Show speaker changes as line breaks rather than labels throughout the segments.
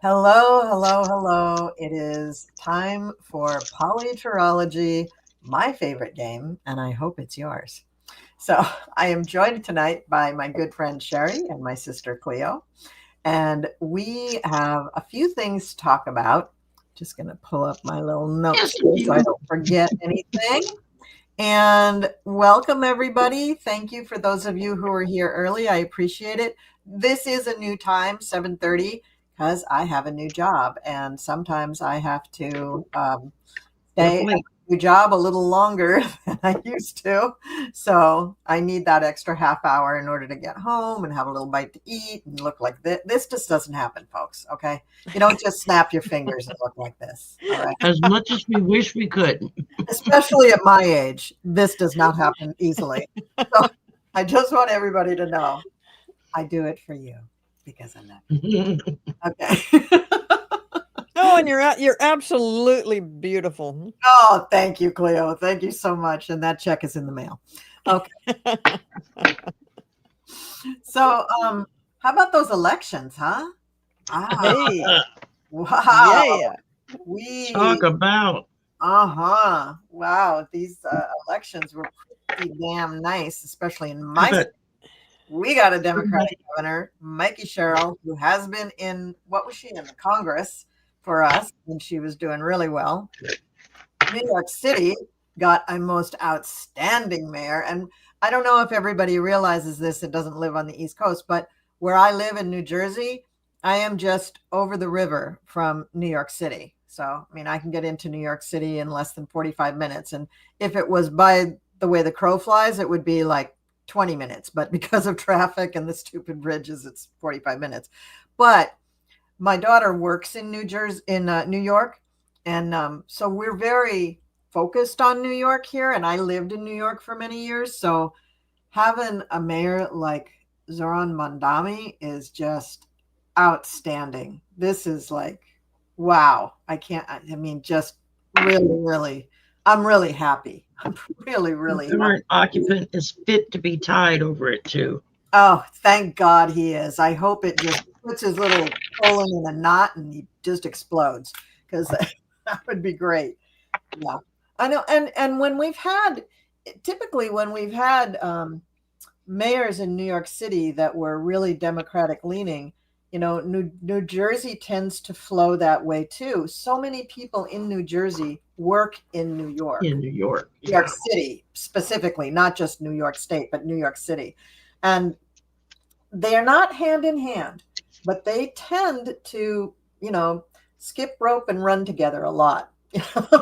Hello, hello, hello. It is time for PoliTarology, my favorite game, and I hope it's yours. So I am joined tonight by my good friend Sherry and my sister Cleo, and we have a few things to talk about. Just going to pull up my little notes so I don't forget anything. And welcome, everybody. Thank you for those of you who are here early. I appreciate it. This is a new time, 7:30, because I have a new job. And sometimes I have to stay at a new job a little longer than I used to. So I need that extra half hour in order to get home and have a little bite to eat and look like this. This just doesn't happen, folks. Okay. You don't just snap your fingers and look like this. All right.
As much as we wish we could.
Especially at my age, this does not happen easily. So I just want everybody to know I do it for you because I love you. Okay.
Oh, and you're absolutely beautiful.
Oh, thank you, Cleo. Thank you so much. And that check is in the mail. Okay. So how about those elections, huh?
Hey.
Wow.
Yeah.
We
talk about.
Wow. These elections were pretty damn nice, especially in my state. We got a Democratic governor, Mikey Sherrill, who has been in, what was she in, the Congress for us, and she was doing really well. New York City got a most outstanding mayor. And I don't know if everybody realizes this, it doesn't live on the East Coast, but where I live in New Jersey, I am just over the river from New York City. So, I mean, I can get into New York City in less than 45 minutes. And if it was by the way the crow flies, it would be like 20 minutes. But because of traffic and the stupid bridges, it's 45 minutes. But my daughter works in New Jersey, in New York. And so we're very focused on New York here. And I lived in New York for many years. So having a mayor like Zoran Mondani is just outstanding. This is like, wow. Just really, I'm really happy. I'm really
The current occupant is fit to be tied over it too.
Oh, thank God he is. I hope it just puts his little colon in a knot and he just explodes, because that would be great. Yeah, I know. And when we've had, typically when we've had mayors in New York City that were really Democratic leaning, you know, New Jersey tends to flow that way too. So many people in New Jersey work in New York.
In New York.
New York City specifically, not just New York State, but New York City. And they are not hand in hand, but they tend to, you know, skip rope and run together a lot.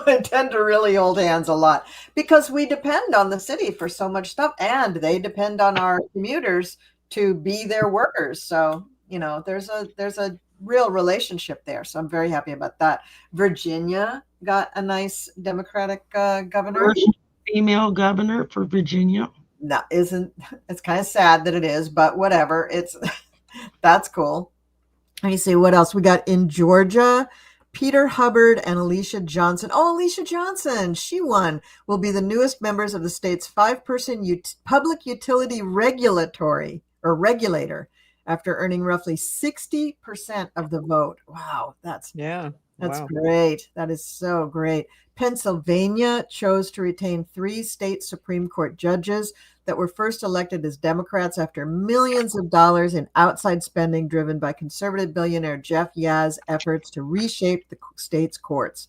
They tend to really hold hands a lot because we depend on the city for so much stuff, and they depend on our commuters to be their workers. So, you know, there's a real relationship there. So I'm very happy about that. Virginia got a nice Democratic governor.
First female governor for Virginia.
No, it's kind of sad that it is, but whatever. That's cool. Let me see what else we got in Georgia. Peter Hubbard and Alicia Johnson. Oh, Alicia Johnson, she won. Will be the newest members of the state's 5-person public utility regulator after earning roughly 60% of the vote. Wow, that's great. That is so great. Pennsylvania chose to retain 3 state Supreme Court judges that were first elected as Democrats after millions of dollars in outside spending driven by conservative billionaire Jeff Yaz's efforts to reshape the state's courts.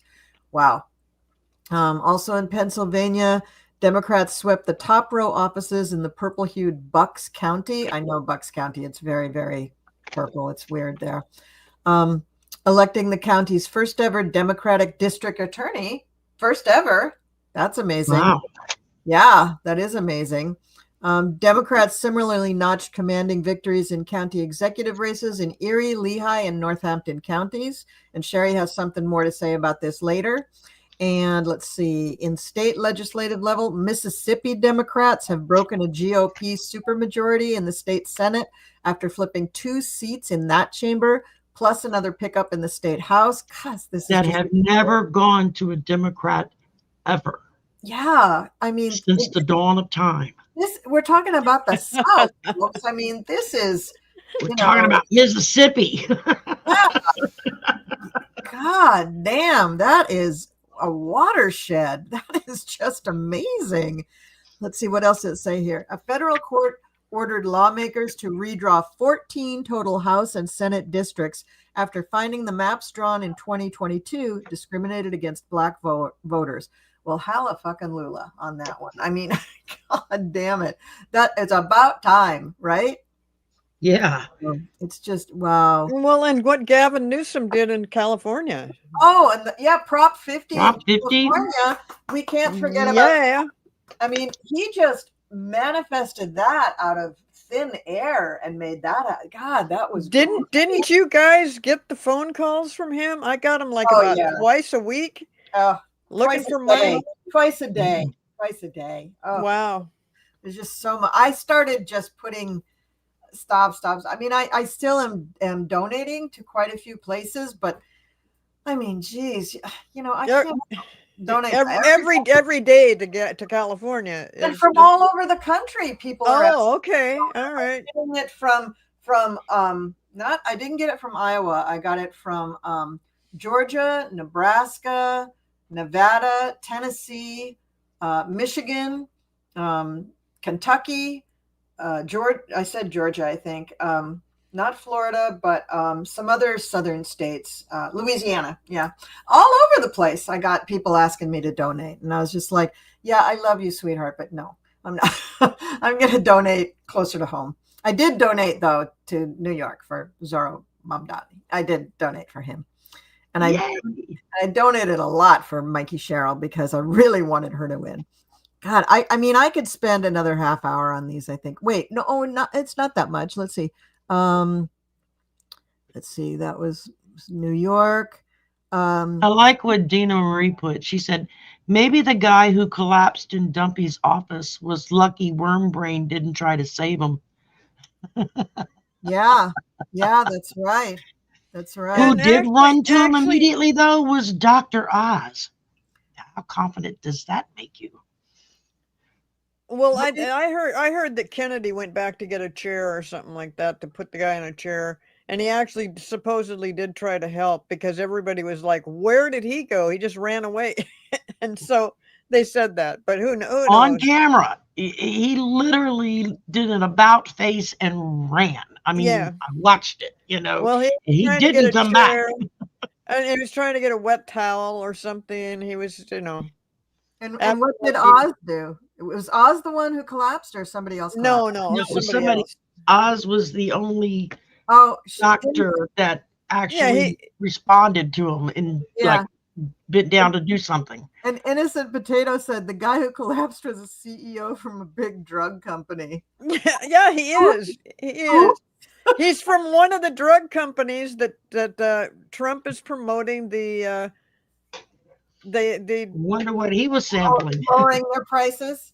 Wow. Also in Pennsylvania, Democrats swept the top row offices in the purple-hued Bucks County. I know Bucks County. It's very, very purple. It's weird there. Electing the county's first ever Democratic district attorney. First ever. That's amazing.
Wow.
Yeah, that is amazing. Democrats similarly notched commanding victories in county executive races in Erie, Lehigh, and Northampton counties. And Sherry has something more to say about this later. And let's see, in state legislative level, Mississippi Democrats have broken a GOP supermajority in the state Senate after flipping 2 seats in that chamber, plus another pickup in the state House. Gosh,
that have never gone to a Democrat ever.
Yeah, I mean,
since the dawn of time.
We're talking about the South, folks. I mean, this is
we're talking about Mississippi.
Yeah. God damn, that is a watershed. That is just amazing. Let's see, what else does it say here? A federal court ordered lawmakers to redraw 14 total House and Senate districts after finding the maps drawn in 2022 discriminated against Black voters. Well, hallelujah on that one. I mean, God damn it. That is about time, right?
Yeah.
It's just, wow.
Well, and what Gavin Newsom did in California.
Oh, and Prop 50
Prop
in
50.
California. We can't forget about.
Yeah.
I mean, he just manifested that out of thin air and made that. God, that was.
Didn't you guys get the phone calls from him? I got them like about twice a week. Looking for money.
Twice a day. Oh,
wow.
There's just so much. I started just putting stops. I mean, I still am donating to quite a few places, but I mean, geez, I can't donate
every day to get to California.
And from all over the country, people are.
Oh, okay. All right.
Getting it from I didn't get it from Iowa. I got it from Georgia, Nebraska, Nevada, Tennessee, Michigan, Kentucky, Georgia. I said Georgia, I think. Not Florida, but some other southern states, Louisiana. Yeah. All over the place. I got people asking me to donate. And I was just like, yeah, I love you, sweetheart, but no, I'm not. I'm going to donate closer to home. I did donate, though, to New York for Zorro Mamdani. I did donate for him. And I donated a lot for Mikey Sherrill because I really wanted her to win. God, I mean, I could spend another half hour on these, I think. Wait, no, it's not that much. Let's see. That was New York.
I like what Dina Marie put. She said, maybe the guy who collapsed in Dumpy's office was lucky Wormbrain didn't try to save him.
Yeah, that's right.
Who did run to him immediately, though, was Dr. Oz. How confident does that make you?
Well, I heard that Kennedy went back to get a chair or something like that to put the guy in a chair, and he actually supposedly did try to help because everybody was like, "Where did he go? He just ran away," and so they said that. But who knows?
On camera, he literally did an about face and ran. I mean, I watched it.
Well,
he didn't come back.
And he was trying to get a wet towel or something. He was,
And what did Oz do? Was Oz the one who collapsed, or somebody else?
No,
it was somebody else. Oz was the only doctor that actually responded to him and bit down to do something.
And Innocent Potato said the guy who collapsed was a CEO from a big drug company.
Yeah, he is. He is. He's from one of the drug companies that Trump is promoting. The
wonder what he was sampling.
Lowering their prices.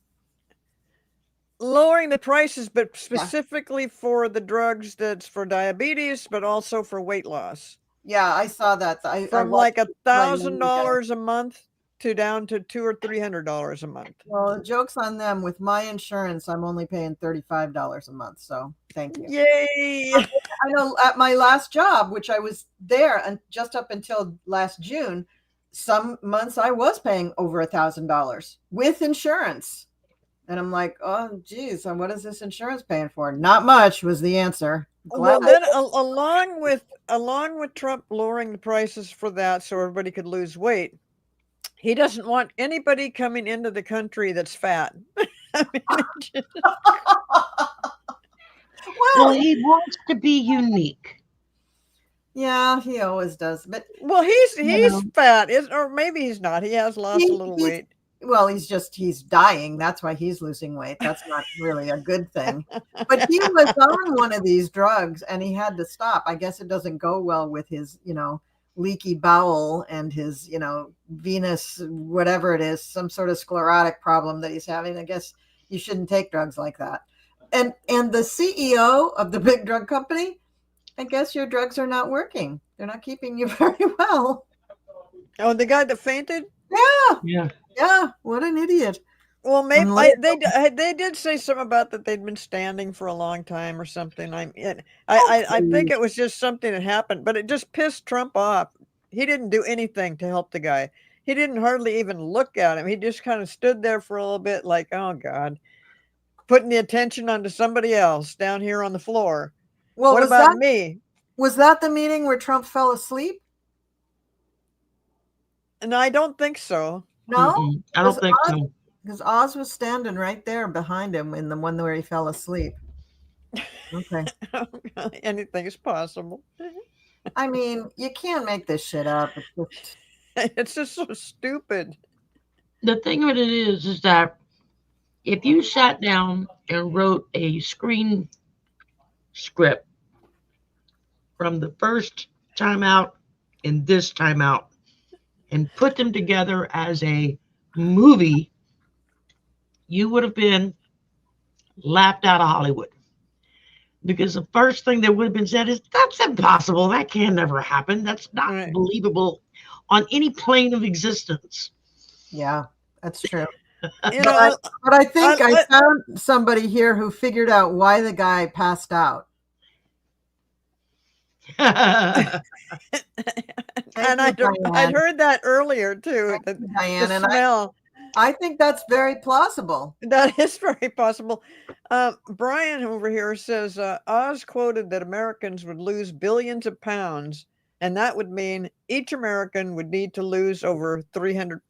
Lowering the prices, but specifically for the drugs that's for diabetes, but also for weight loss.
Yeah, I saw that.
From like $1,000 a month to down to $200 or $300 a month.
Well, joke's on them. With my insurance, I'm only paying $35 a month. So thank you.
Yay!
I know at my last job, which I was there and just up until last June, some months I was paying over $1,000 with insurance. And I'm like, oh, geez, what is this insurance paying for? Not much was the answer.
Well, then along with Trump lowering the prices for that so everybody could lose weight, he doesn't want anybody coming into the country that's fat.
Well, he wants to be unique.
Yeah, he always does. But
he's fat, or maybe he's not. He has lost a little weight.
Well, he's dying. That's why he's losing weight. That's not really a good thing. But he was on one of these drugs and he had to stop. I guess it doesn't go well with his, leaky bowel and his, venous, whatever it is, some sort of sclerotic problem that he's having. I guess you shouldn't take drugs like that. And the CEO of the big drug company, I guess your drugs are not working. They're not keeping you very well.
Oh, the guy that fainted?
Yeah. What an idiot.
Well, maybe they did say something about that they'd been standing for a long time or something. I think it was just something that happened, but it just pissed Trump off. he didn't do anything to help the guy. He didn't hardly even look at him. He just kind of stood there for a little bit like, oh God, putting the attention onto somebody else down here on the floor. Well, what about me?
Was that the meeting where Trump fell asleep?
And I don't think so.
No,
I don't think so.
Because Oz was standing right there behind him in the one where he fell asleep. Okay.
Anything is possible.
I mean, you can't make this shit up.
It's just so stupid.
The thing of it is that if you sat down and wrote a screen script from the first time out and this time out and put them together as a movie, you would have been laughed out of Hollywood. Because the first thing that would have been said is, that's impossible. That can never happen. That's not believable on any plane of existence.
Yeah, that's true. But I think I found somebody here who figured out why the guy passed out.
And I'd heard that earlier too.
Diane, the smell. I think that's very plausible.
That is very possible. Brian over here says Oz quoted that Americans would lose billions of pounds, and that would mean each American would need to lose over 300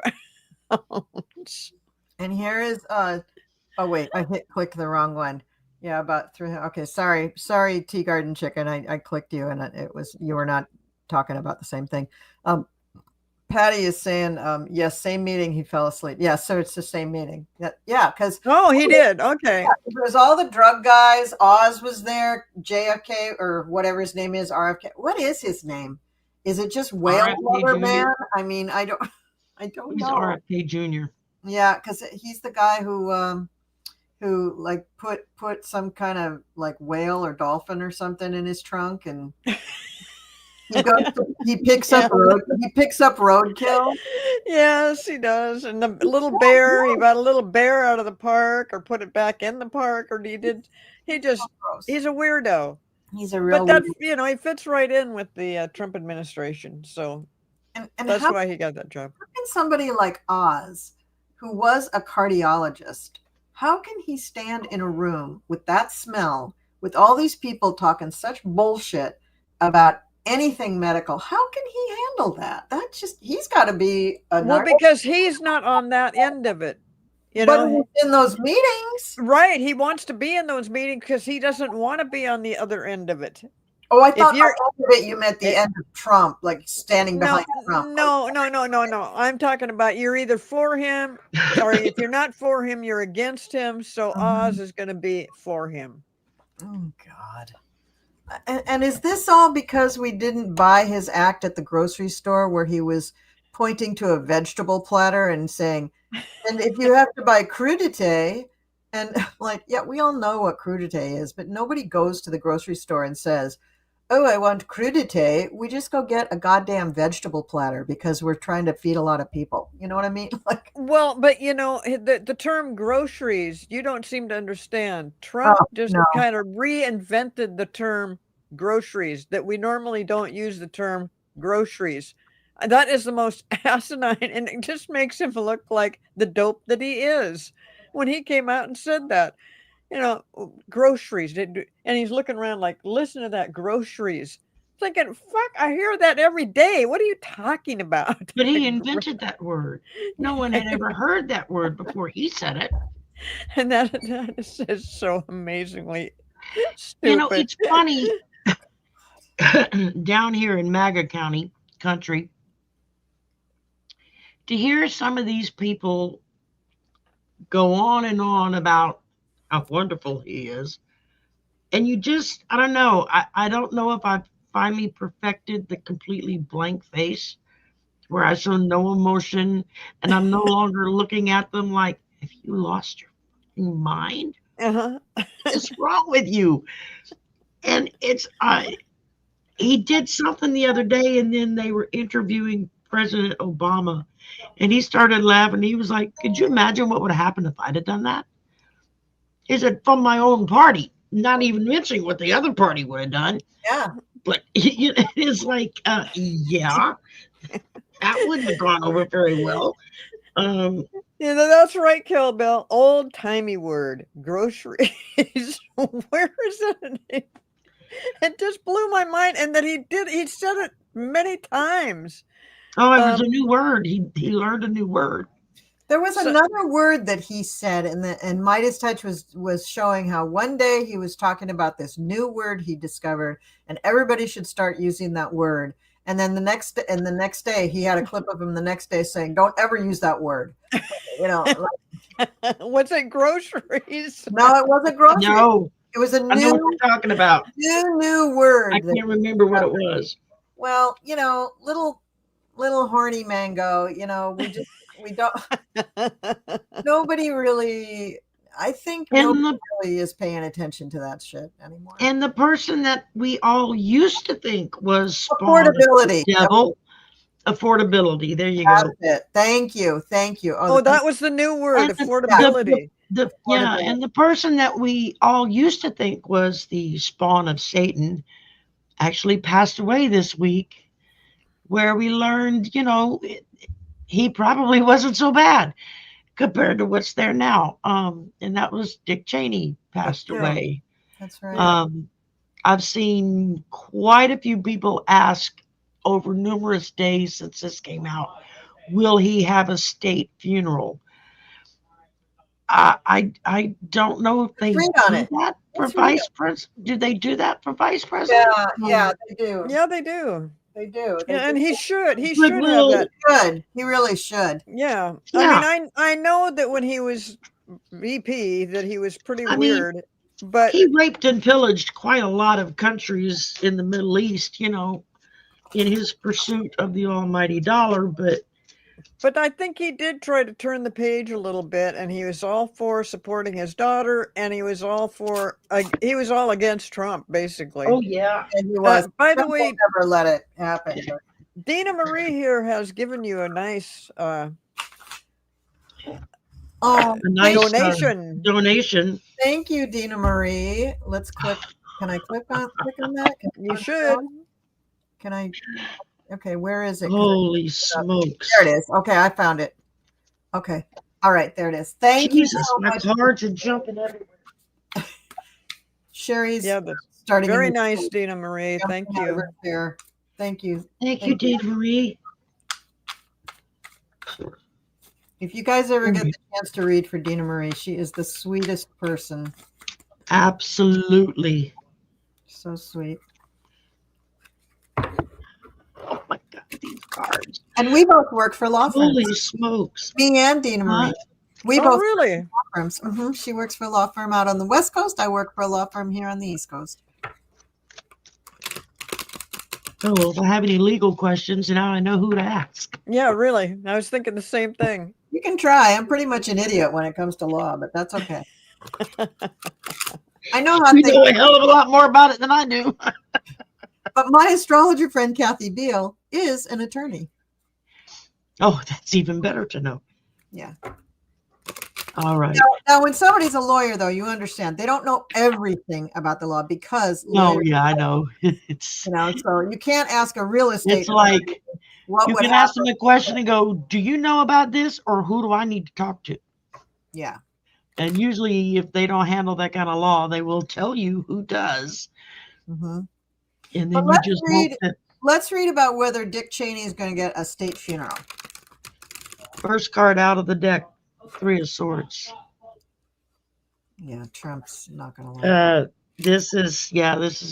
pounds.
And here is oh wait, I clicked the wrong one. Yeah, about 300. Okay, sorry, Tea Garden Chicken. I clicked you, and you were not talking about the same thing. Patty is saying, yes, same meeting. He fell asleep. Yeah, so it's the same meeting. Yeah, because
he did. Okay,
yeah, there was all the drug guys. Oz was there. JFK or whatever his name is. RFK. What is his name? Is it just Whale Lover Man? I mean, I don't
He's
know.
RFK Jr.
Yeah, because he's the guy who like put some kind of like whale or dolphin or something in his trunk, and he picks up roadkill.
Yes, he does. And the little bear, he got a little bear out of the park or put it back in the park, or he's a weirdo.
He's a real,
but that's, he fits right in with the Trump administration. So
and
that's why he got that job.
How can somebody like Oz, who was a cardiologist, how can he stand in a room with that smell, with all these people talking such bullshit about anything medical? How can he handle that? That's just, he's got to be
because he's not on that end of it.
But in those meetings.
Right. He wants to be in those meetings because he doesn't want to be on the other end of it.
Oh, I thought you meant the end of Trump, like standing behind Trump.
No. I'm talking about you're either for him, or if you're not for him, you're against him. So Oz is going to be for him.
Oh, God. And is this all because we didn't buy his act at the grocery store where he was pointing to a vegetable platter and saying, and if you have to buy crudité, and like, yeah, we all know what crudité is, but nobody goes to the grocery store and says, oh, I want crudité. We just go get a goddamn vegetable platter because we're trying to feed a lot of people. You know what I mean? Like,
well, but the term groceries, you don't seem to understand. Trump kind of reinvented the term groceries, that we normally don't use the term groceries. That is the most asinine, and it just makes him look like the dope that he is when he came out and said that. Groceries. And he's looking around like, listen to that, groceries. Thinking, fuck, I hear that every day. What are you talking about?
But he invented that word. No one had ever heard that word before he said it.
And that is so amazingly stupid.
It's funny. Down here in MAGA country, to hear some of these people go on and on about how wonderful he is. And you just, I don't know. I don't know if I finally perfected the completely blank face where I show no emotion and I'm no longer looking at them like, have you lost your fucking mind? What's wrong with you? And it's, he did something the other day, and then they were interviewing President Obama, and he started laughing. He was like, could you imagine what would have happened if I'd have done that? He said, from my own party, not even mentioning what the other party would have done.
Yeah.
But it's like, yeah. That wouldn't have gone over very well.
Yeah, that's right, Kill Bill. Old timey word, groceries. Where is it? It just blew my mind, and that he said it many times.
Oh, it was a new word. He learned a new word.
There was another word that he said, and Midas Touch was showing how one day he was talking about this new word he discovered, and everybody should start using that word. And then the next day, he had a clip of him the next day saying, "Don't ever use that word." You know,
what's it? Groceries?
No, it wasn't groceries.
No,
it was a
I know what
new
you're talking about.
new word.
I can't remember what it was.
Well, little horny mango. We don't. Nobody really. I think nobody really is paying attention to that shit anymore.
And the person that we all used to think was
affordability,
devil, affordability. There you
That's
go.
it. Thank you.
Oh, that was the new word, affordability.
Yeah, and the person that we all used to think was the spawn of Satan actually passed away this week, where we learned, he probably wasn't so bad compared to what's there now. And that was Dick Cheney passed away.
That's right.
I've seen quite a few people ask over numerous days since this came out, will he have a state funeral? I don't know if they do that for vice president. Do they do that for vice president?
Yeah, they do.
Yeah, they do.
They do.
Yeah, and he should. He
Good
should
will.
have that.
Good. He really should.
Yeah.
Yeah.
I mean, I know that when he was VP, that he was pretty weird. But
he raped and pillaged quite a lot of countries in the Middle East, in his pursuit of the almighty dollar.
But I think he did try to turn the page a little bit, and he was all for supporting his daughter, and he was all against Trump, basically.
Oh yeah,
and he was.
By the way,
never let it happen.
Dina Marie here has given you a nice
donation.
Thank you, Dina Marie. Let's click. Can I click on that?
You should.
Can I? Okay, where is it?
Holy smokes!
There it is. Okay, I found it. Okay, all right, there it is. Thank you so much.
My cards are jumping everywhere.
Sherry's
starting. Very nice, Dina Marie. Thank you.
There. Thank you.
Thank you, Dina Marie.
If you guys ever get the chance to read for Dina Marie, she is the sweetest person.
Absolutely.
So sweet.
Oh my God, these cards.
And we both work for law firms.
Holy smokes.
Me and Dina Marie. We both
really?
law firms. She works for a law firm out on the West Coast. I work for a law firm here on the East Coast.
Oh, well, if I have any legal questions, now I know who to ask.
Yeah, really. I was thinking the same thing.
You can try. I'm pretty much an idiot when it comes to law, but that's okay. I know how
you know a hell of a lot more about it than I do.
But my astrologer friend, Kathy Beal, is an attorney.
Oh, that's even better to know.
Yeah.
All right.
Now, when somebody's a lawyer, though, you understand they don't know everything about the law because.
No, yeah, I know. It's
so you can't ask a real estate.
It's like you can ask them a question and go, "Do you know about this?" or "Who do I need to talk to?"
Yeah.
And usually, if they don't handle that kind of law, they will tell you who does.
Mm-hmm.
And then you just
let's read about whether Dick Cheney is going to get a state funeral.
First card out of the deck. 3 of Swords.
Yeah, Trump's not going to like
this is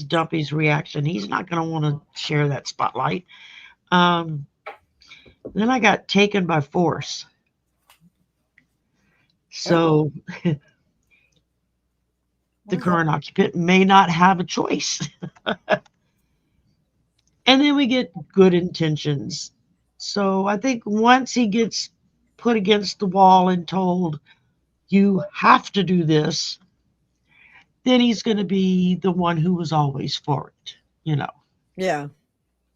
Dumpy's reaction. He's not going to want to share that spotlight. Then I got taken by force. So the current occupant may not have a choice. And then we get good intentions. So I think once he gets put against the wall and told, you have to do this, then he's going to be the one who was always for it,
Yeah.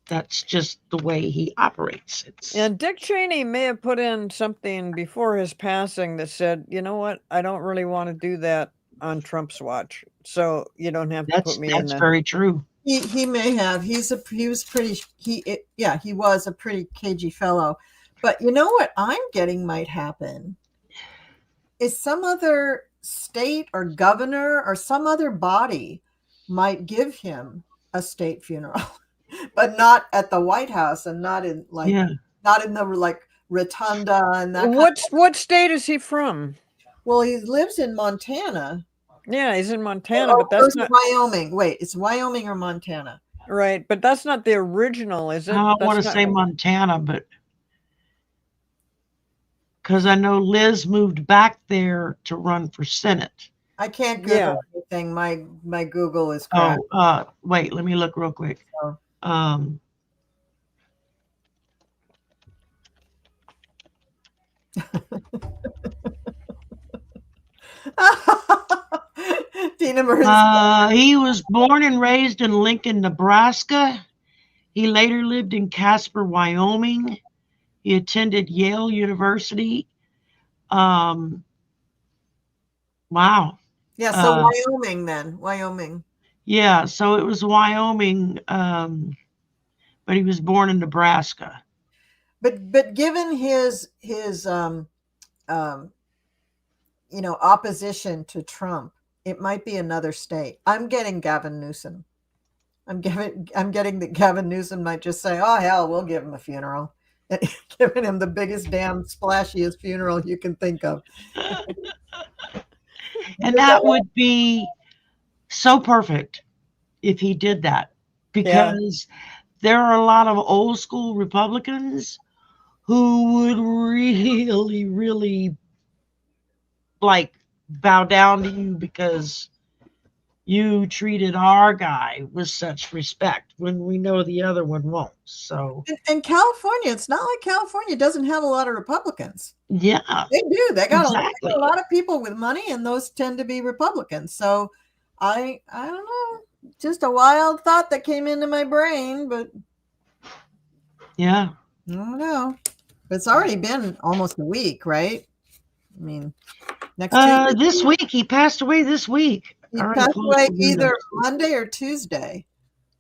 That's just the way he operates.
And Dick Cheney may have put in something before his passing that said, you know what, I don't really want to do that on Trump's watch. So you don't have to put me in.
That's very true.
He may have. He was a pretty cagey fellow. But you know what I'm getting might happen is some other state or governor or some other body might give him a state funeral, but not at the White House and not in not in the like rotunda and that.
What state is he from?
Well, he lives in Montana.
Yeah, he's in Montana, but that's not
Wyoming. Wait, it's Wyoming or Montana?
Right, but that's not the original, is it?
I want to say Montana, but because I know Liz moved back there to run for Senate.
I can't Google anything. My Google is crap.
Wait, let me look real quick.
Tina Marie.
He was born and raised in Lincoln, Nebraska. He later lived in Casper, Wyoming. He attended Yale University. Wow.
Yeah, so Wyoming then. Wyoming.
Yeah, so it was Wyoming, but he was born in Nebraska.
But given his opposition to Trump, it might be another state. I'm getting Gavin Newsom. I'm getting that Gavin Newsom might just say, "Oh hell, we'll give him a funeral," and giving him the biggest damn splashiest funeral you can think of.
And that would be so perfect if he did that, because there are a lot of old school Republicans who would really, really like bow down to you because you treated our guy with such respect when we know the other one won't. So
and California, it's not like California doesn't have a lot of Republicans.
Yeah,
they do. They got
exactly.
a lot of people with money, and those tend to be Republicans. So I don't know, just a wild thought that came into my brain, but
yeah,
I don't know. But it's already been almost a week, right? I mean, next Tuesday.
This week he passed away. This week
he passed away either Monday or Tuesday.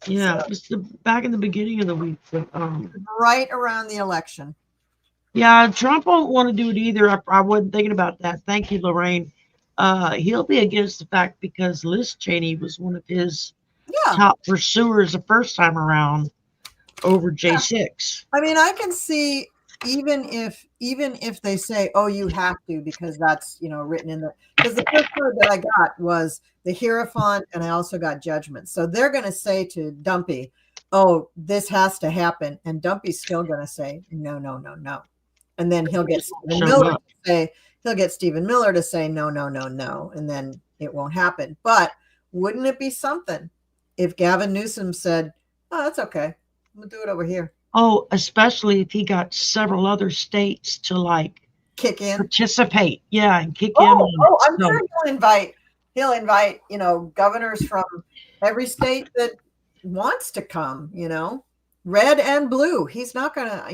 Yeah, so, it was back in the beginning of the week, but,
right around the election.
Yeah, Trump won't want to do it either. I wasn't thinking about that. Thank you, Lorraine. He'll be against the fact because Liz Cheney was one of his top pursuers the first time around over J6.
I mean, I can see even if they say, "Oh, you have to," because that's written in the, because the first word that I got was the Hierophant, and I also got Judgment. So they're going to say to Dumpy, "Oh, this has to happen," and Dumpy's still going to say, "No, no, no, no," and then he'll get Stephen Miller to say, "No, no, no, no," and then it won't happen. But wouldn't it be something if Gavin Newsom said, "Oh, that's okay, we'll do it over here"?
Oh, especially if he got several other states to like
kick in,
participate, and kick in.
Oh, I'm sure he'll invite governors from every state that wants to come. Red and blue. He's not gonna.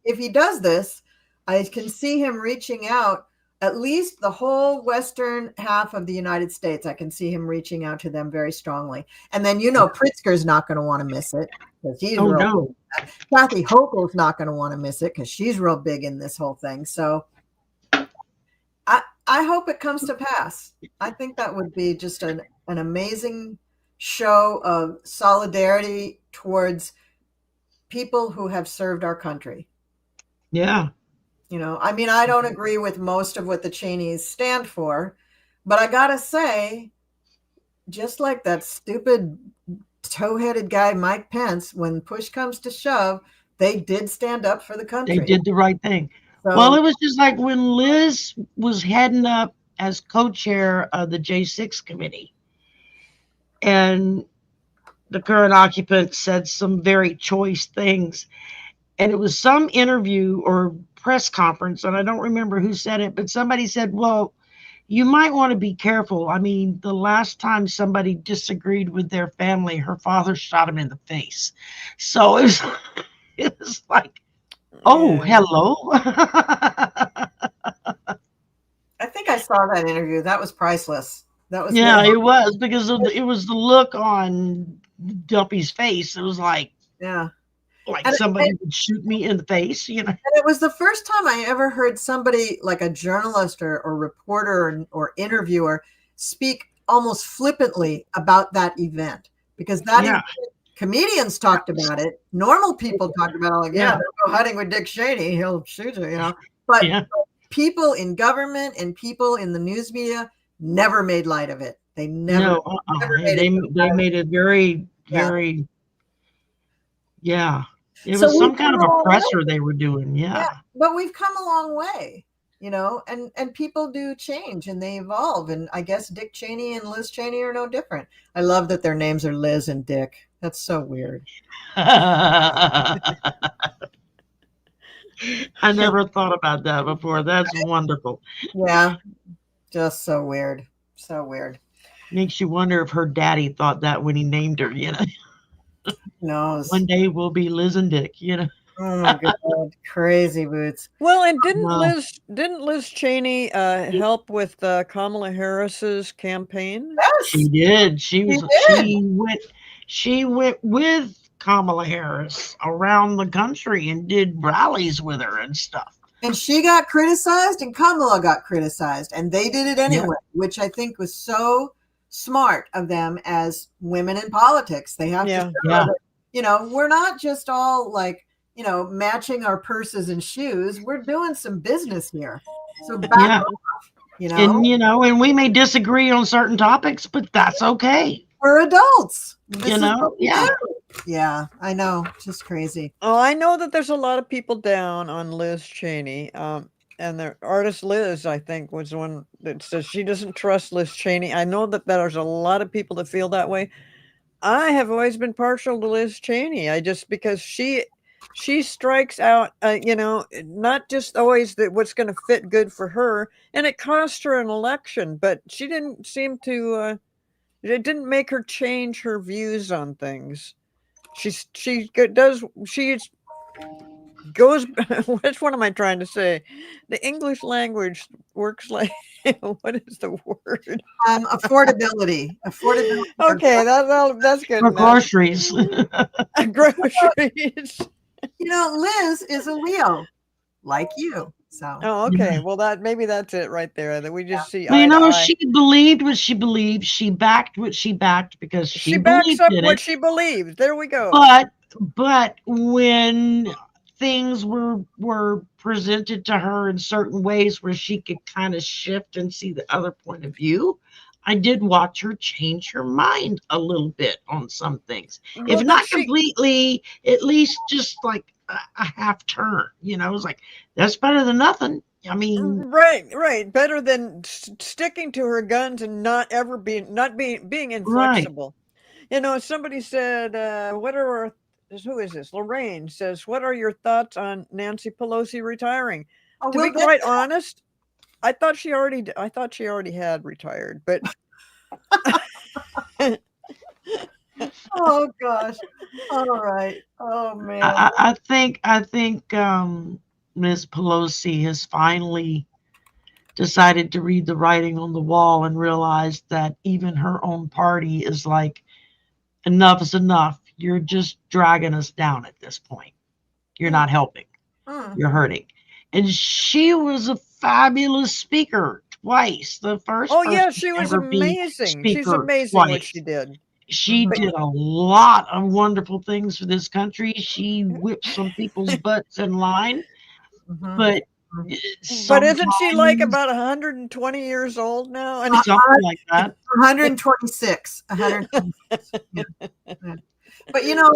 If he does this, I can see him reaching out. At least the whole western half of the United States, I can see him reaching out to them very strongly. And then Pritzker's not going to want to miss it because he's real. Kathy Hochul's not going to want to miss it because she's real big in this whole thing. So I hope it comes to pass. I think that would be just an amazing show of solidarity towards people who have served our country.
Yeah.
I mean, I don't agree with most of what the Cheneys stand for, but I gotta say, just like that stupid toe-headed guy, Mike Pence, when push comes to shove, they did stand up for the country.
They did the right thing. So, well, it was just like when Liz was heading up as co-chair of the J6 committee, and the current occupant said some very choice things, and it was some interview or press conference, and I don't remember who said it, but somebody said, well, you might want to be careful. I mean, the last time somebody disagreed with their family, her father shot him in the face. So it was like, oh, hello.
I think I saw that interview. That was priceless. That was
it was, because it was the look on Dumpy's face. It was like
Yeah.
somebody would shoot me in the face, you know.
And it was the first time I ever heard somebody like a journalist or reporter or interviewer speak almost flippantly about that event, because that
Yeah.
event, comedians talked about it. Normal people talked about it, like, yeah, don't go hunting with Dick Cheney. He'll shoot you, you know. But people in government and people in the news media never made light of it. They never.
They made it very, very. Yeah. It was some kind of oppressor they were doing. Yeah.
But we've come a long way, you know, and people do change and they evolve. And I guess Dick Cheney and Liz Cheney are no different. I love that their names are Liz and Dick. That's so weird.
I never thought about that before. That's wonderful.
Yeah. Just so weird. So weird.
Makes you wonder if her daddy thought that when he named her, you know.
Who knows?
One day we'll be Liz and Dick, you know.
Oh my God, crazy boots.
Well, and didn't Liz Cheney help with Kamala Harris's campaign?
Yes,
she did. She went with Kamala Harris around the country and did rallies with her and stuff.
And she got criticized and Kamala got criticized, and they did it anyway, which I think was so smart of them as women in politics. They have to show that, you know, we're not just all like, you know, matching our purses and shoes. We're doing some business here. So back off, you know.
And you know, and we may disagree on certain topics, but that's okay.
We're adults.
You know,
yeah, I know. Just crazy.
Oh, I know that there's a lot of people down on Liz Cheney. And the artist Liz, I think, was the one that says she doesn't trust Liz Cheney. I know that there's a lot of people that feel that way. I have always been partial to Liz Cheney. Because she strikes out, you know, not just always what's going to fit good for her. And it cost her an election, but she didn't seem to, it didn't make her change her views on things. Goes what am I trying to say? The English language works like what is the word?
Affordability.
Okay, that's good.
For groceries.
Groceries.
You know, Liz is a Leo, like you. So
okay. Well, maybe that's it right there. That we just see.
Well, you know, she believed what she believed. She backed what she backed because she
backs up what she believes. There we go.
But when things were presented to her in certain ways where she could kind of shift and see the other point of view, I did watch her change her mind a little bit on some things. Well, if not completely, at least just like a half turn, you know. It was like, that's better than nothing. I mean,
right. Better than sticking to her guns and not being inflexible. Right. You know, somebody said, who is this? Lorraine says, what are your thoughts on Nancy Pelosi retiring? To be quite honest, I thought she already had retired, but
oh gosh. All right. Oh man.
I think Ms. Pelosi has finally decided to read the writing on the wall and realized that even her own party is like, enough is enough. You're just dragging us down at this point. You're not helping. You're hurting. And she was a fabulous speaker twice. The first.
Oh yeah, she was amazing. She's amazing what she did.
She did a lot of wonderful things for this country. She whipped some people's butts in line. But
isn't she like about 120 years old now?
Something like that.
126. 126. Yeah. But you know,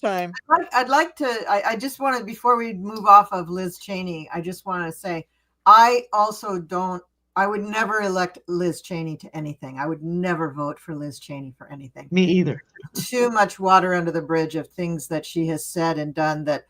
time.
I'd like to. I just want to, before we move off of Liz Cheney, I just want to say, I also don't. I would never elect Liz Cheney to anything. I would never vote for Liz Cheney for anything.
Me either.
Too much water under the bridge of things that she has said and done that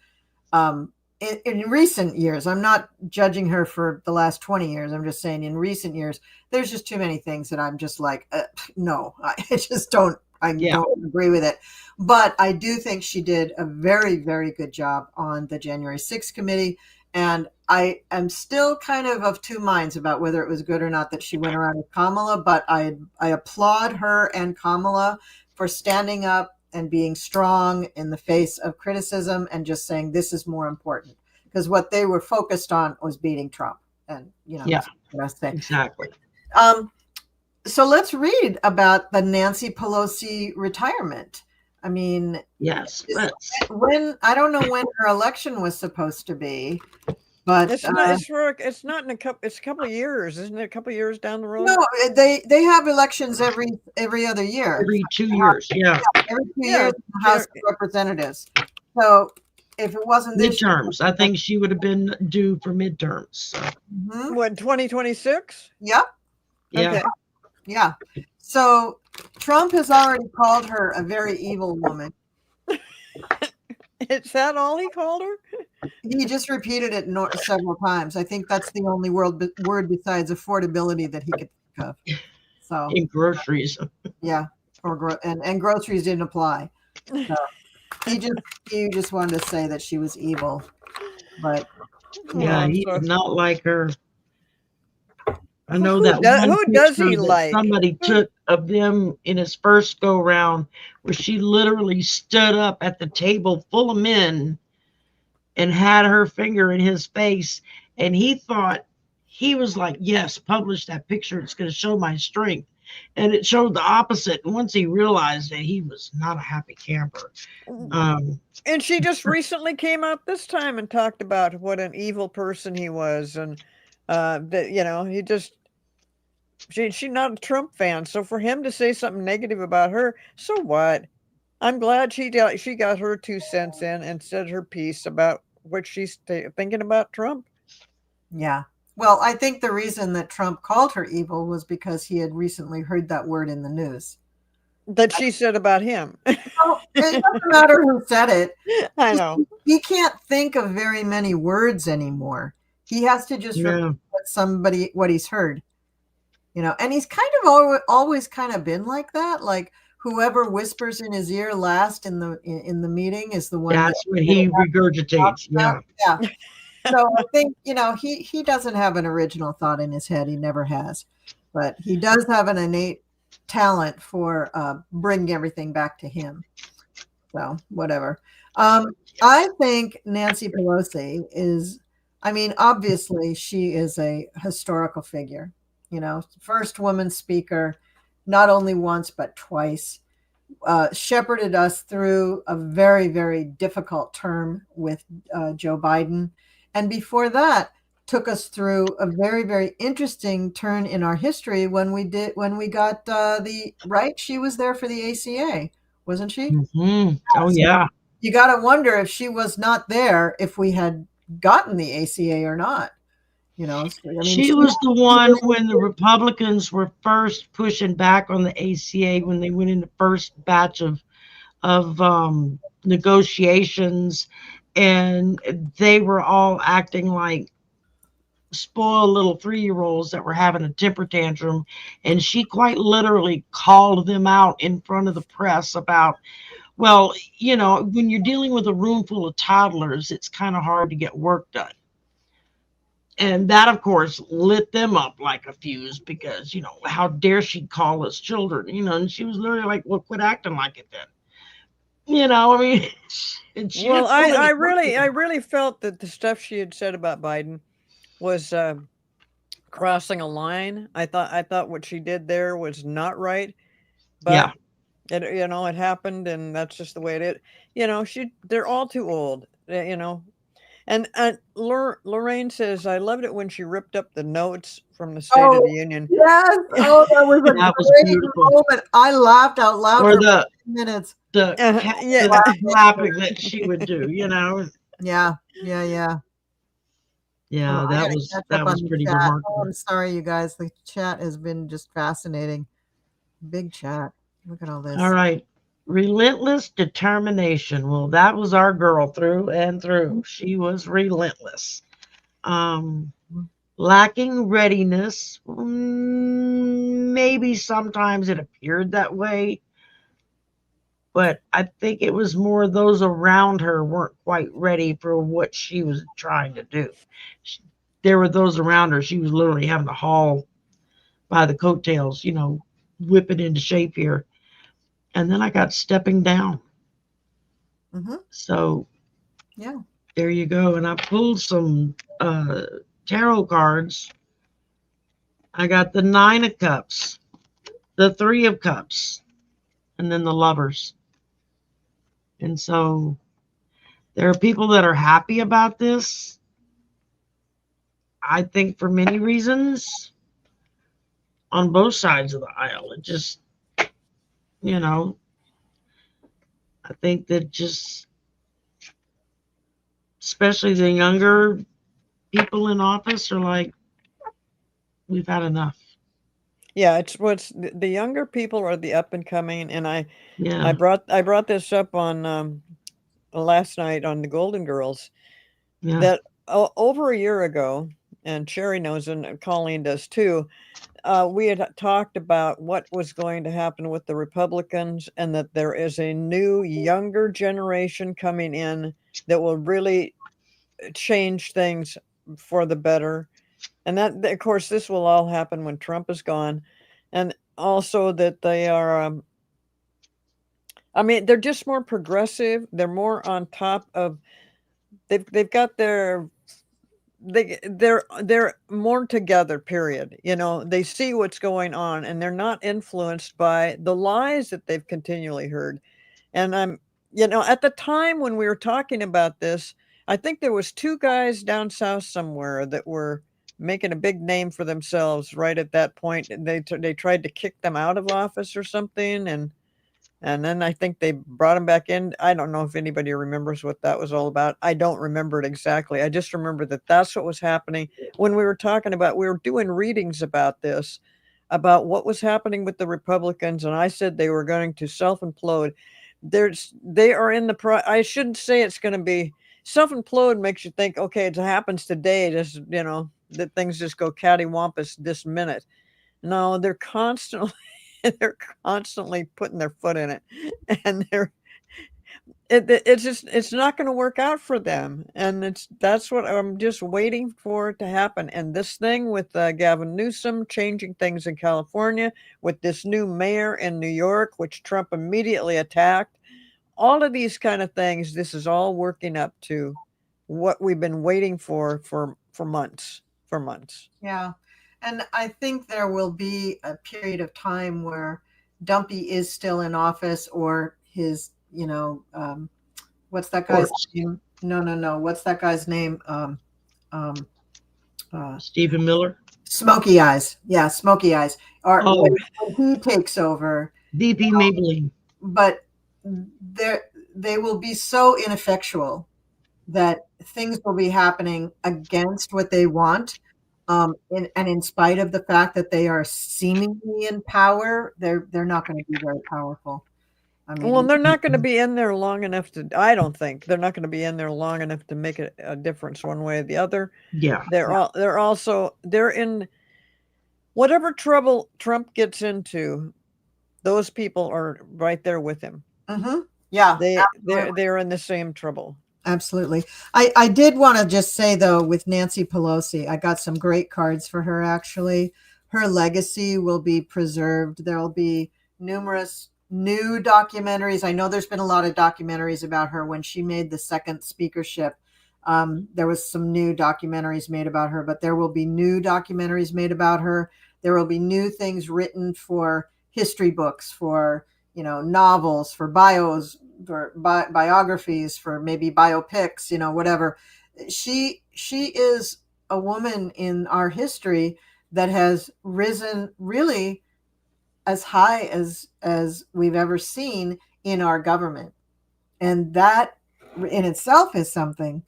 in recent years, I'm not judging her for the last 20 years. I'm just saying in recent years, there's just too many things that I'm just like, no, I just don't. I don't agree with it. But I do think she did a very, very good job on the January 6th committee. And I am still kind of two minds about whether it was good or not that she went around with Kamala. But I applaud her and Kamala for standing up and being strong in the face of criticism and just saying this is more important, because what they were focused on was beating Trump. And
Yeah, exactly.
So let's read about the Nancy Pelosi retirement. I mean,
yes,
when I don't know when her election was supposed to be, but
it's not in a couple. It's a couple of years, isn't it? A couple of years down the road.
no, they have elections every other year.
Every 2 years, yeah.
Every 2 years in the House of Representatives. So if it wasn't this
midterms, I think she would have been due for midterms. So.
What, 2026?
Yep.
Yeah.
Okay.
Yeah. So Trump has already called her a very evil woman.
Is that all he called her?
He just repeated it several times. I think that's the only word besides affordability that he could think of. So
in groceries.
Yeah. And groceries didn't apply. So he just wanted to say that she was evil. But
yeah, he did not like her. I know
who does he like?
Somebody took of them in his first go round, where she literally stood up at the table full of men and had her finger in his face, and he thought, he was like, yes, publish that picture, it's going to show my strength. And it showed the opposite. And once he realized that he was not a happy camper.
And she just recently came out this time and talked about what an evil person he was, and that he just she's not a Trump fan, so for him to say something negative about her, so what? I'm glad she got her 2 cents in and said her piece about what she's thinking about Trump.
Yeah. Well, I think the reason that Trump called her evil was because he had recently heard that word in the news.
That she said about him.
Well, it doesn't matter who said it.
I know.
He can't think of very many words anymore. He has to just repeat what he's heard. And he's kind of always kind of been like that. Like whoever whispers in his ear last in the meeting is the one.
That's what he regurgitates. Yeah.
So I think, he doesn't have an original thought in his head. He never has. But he does have an innate talent for bringing everything back to him. So whatever. I think Nancy Pelosi is, obviously she is a historical figure. First woman speaker, not only once, but twice. Shepherded us through a very, very difficult term with Joe Biden. And before that, took us through a very, very interesting turn in our history when we got she was there for the ACA, wasn't she?
Mm-hmm. Oh, yeah.
You got to wonder if she was not there, if we had gotten the ACA or not.
She was the one when the Republicans were first pushing back on the ACA, when they went in the first batch of negotiations, and they were all acting like spoiled little 3-year-olds that were having a temper tantrum, and she quite literally called them out in front of the press about, well, when you're dealing with a room full of toddlers, it's kind of hard to get work done. And that, of course, lit them up like a fuse, because, how dare she call us children, and she was literally like, well, quit acting like it then.
Well, I really felt that the stuff she had said about Biden was crossing a line. I thought what she did there was not right. But it happened, and that's just the way it is. They're all too old, And Lorraine says, I loved it when she ripped up the notes from the State of the Union.
Yes. Oh, that was a great moment. I laughed out loud
for
the minutes.
The clapping that she would do,
Yeah.
Yeah, that was pretty remarkable.
Oh, I'm sorry, you guys. The chat has been just fascinating. Big chat. Look at all this.
All right. Relentless determination. Well, that was our girl through and through. She was relentless. Lacking readiness. Maybe sometimes it appeared that way, but I think it was more those around her weren't quite ready for what she was trying to do. There were those around her she was literally having to haul by the coattails, whip it into shape here. And then I got stepping down.
Mm-hmm.
So
Yeah.
there you go. And I pulled some tarot cards. I got the 9 of Cups, the 3 of Cups, and then the Lovers. And so there are people that are happy about this. I think for many reasons on both sides of the aisle. It just, you know, I think that just, especially the younger people in office are like, we've had enough.
Yeah, it's what's the younger people are the up and coming, and I
Yeah.
brought this up on last night on the Golden Girls
Yeah.
that over a year ago, and Sherry knows and Colleen does too. We had talked about what was going to happen with the Republicans, and that there is a new younger generation coming in that will really change things for the better. And that, of course, this will all happen when Trump is gone. And also that they are, I mean, they're just more progressive. They're more on top of, they've got they're more together, period. You know, they see what's going on and they're not influenced by the lies that they've continually heard. And you know, at the time when we were talking about this, I think there was 2 guys down south somewhere that were making a big name for themselves right at that point. And they tried to kick them out of office or something, and then I think they brought him back in. I don't know if anybody remembers what that was all about. I don't remember it exactly. I just remember that that's what was happening when we were talking about, we were doing readings about this, about what was happening with the Republicans. And I said they were going to self-implode. They are in the I shouldn't say it's going to be self-implode makes you think, okay, it happens today. Just, you know, that things just go cattywampus this minute. No, they're constantly they're constantly putting their foot in it, and it's just, it's not going to work out for them, and that's what I'm just waiting for it to happen. And this thing with Gavin Newsom changing things in California, with this new mayor in New York, which Trump immediately attacked, all of these kind of things, this is all working up to what we've been waiting for months,
Yeah. And I think there will be a period of time where Dumpy is still in office, or his, you know, what's that guy's name? No. What's that guy's name?
Stephen Miller.
Smoky Eyes. Yeah, Smoky Eyes. Or when he takes over.
VP Maybelline.
But they will be so ineffectual that things will be happening against what they want. And in spite of the fact that they are seemingly in power, they're not going to be very powerful. I mean,
well, they're not going to be in there long enough to, I don't think they're not going to be in there long enough to make a difference one way or the other.
Yeah.
They're in whatever trouble Trump gets into, those people are right there with him.
Mm-hmm. Yeah.
They're in the same trouble.
Absolutely. I did want to just say, though, with Nancy Pelosi, I got some great cards for her, actually. Her legacy will be preserved. There will be numerous new documentaries. I know there's been a lot of documentaries about her when she made the second speakership. There was some new documentaries made about her, but there will be new documentaries made about her. There will be new things written for history books, for, you know, novels, for bios, for biographies, for maybe biopics, you know, whatever. She is a woman in our history that has risen really as high as we've ever seen in our government. And that in itself is something.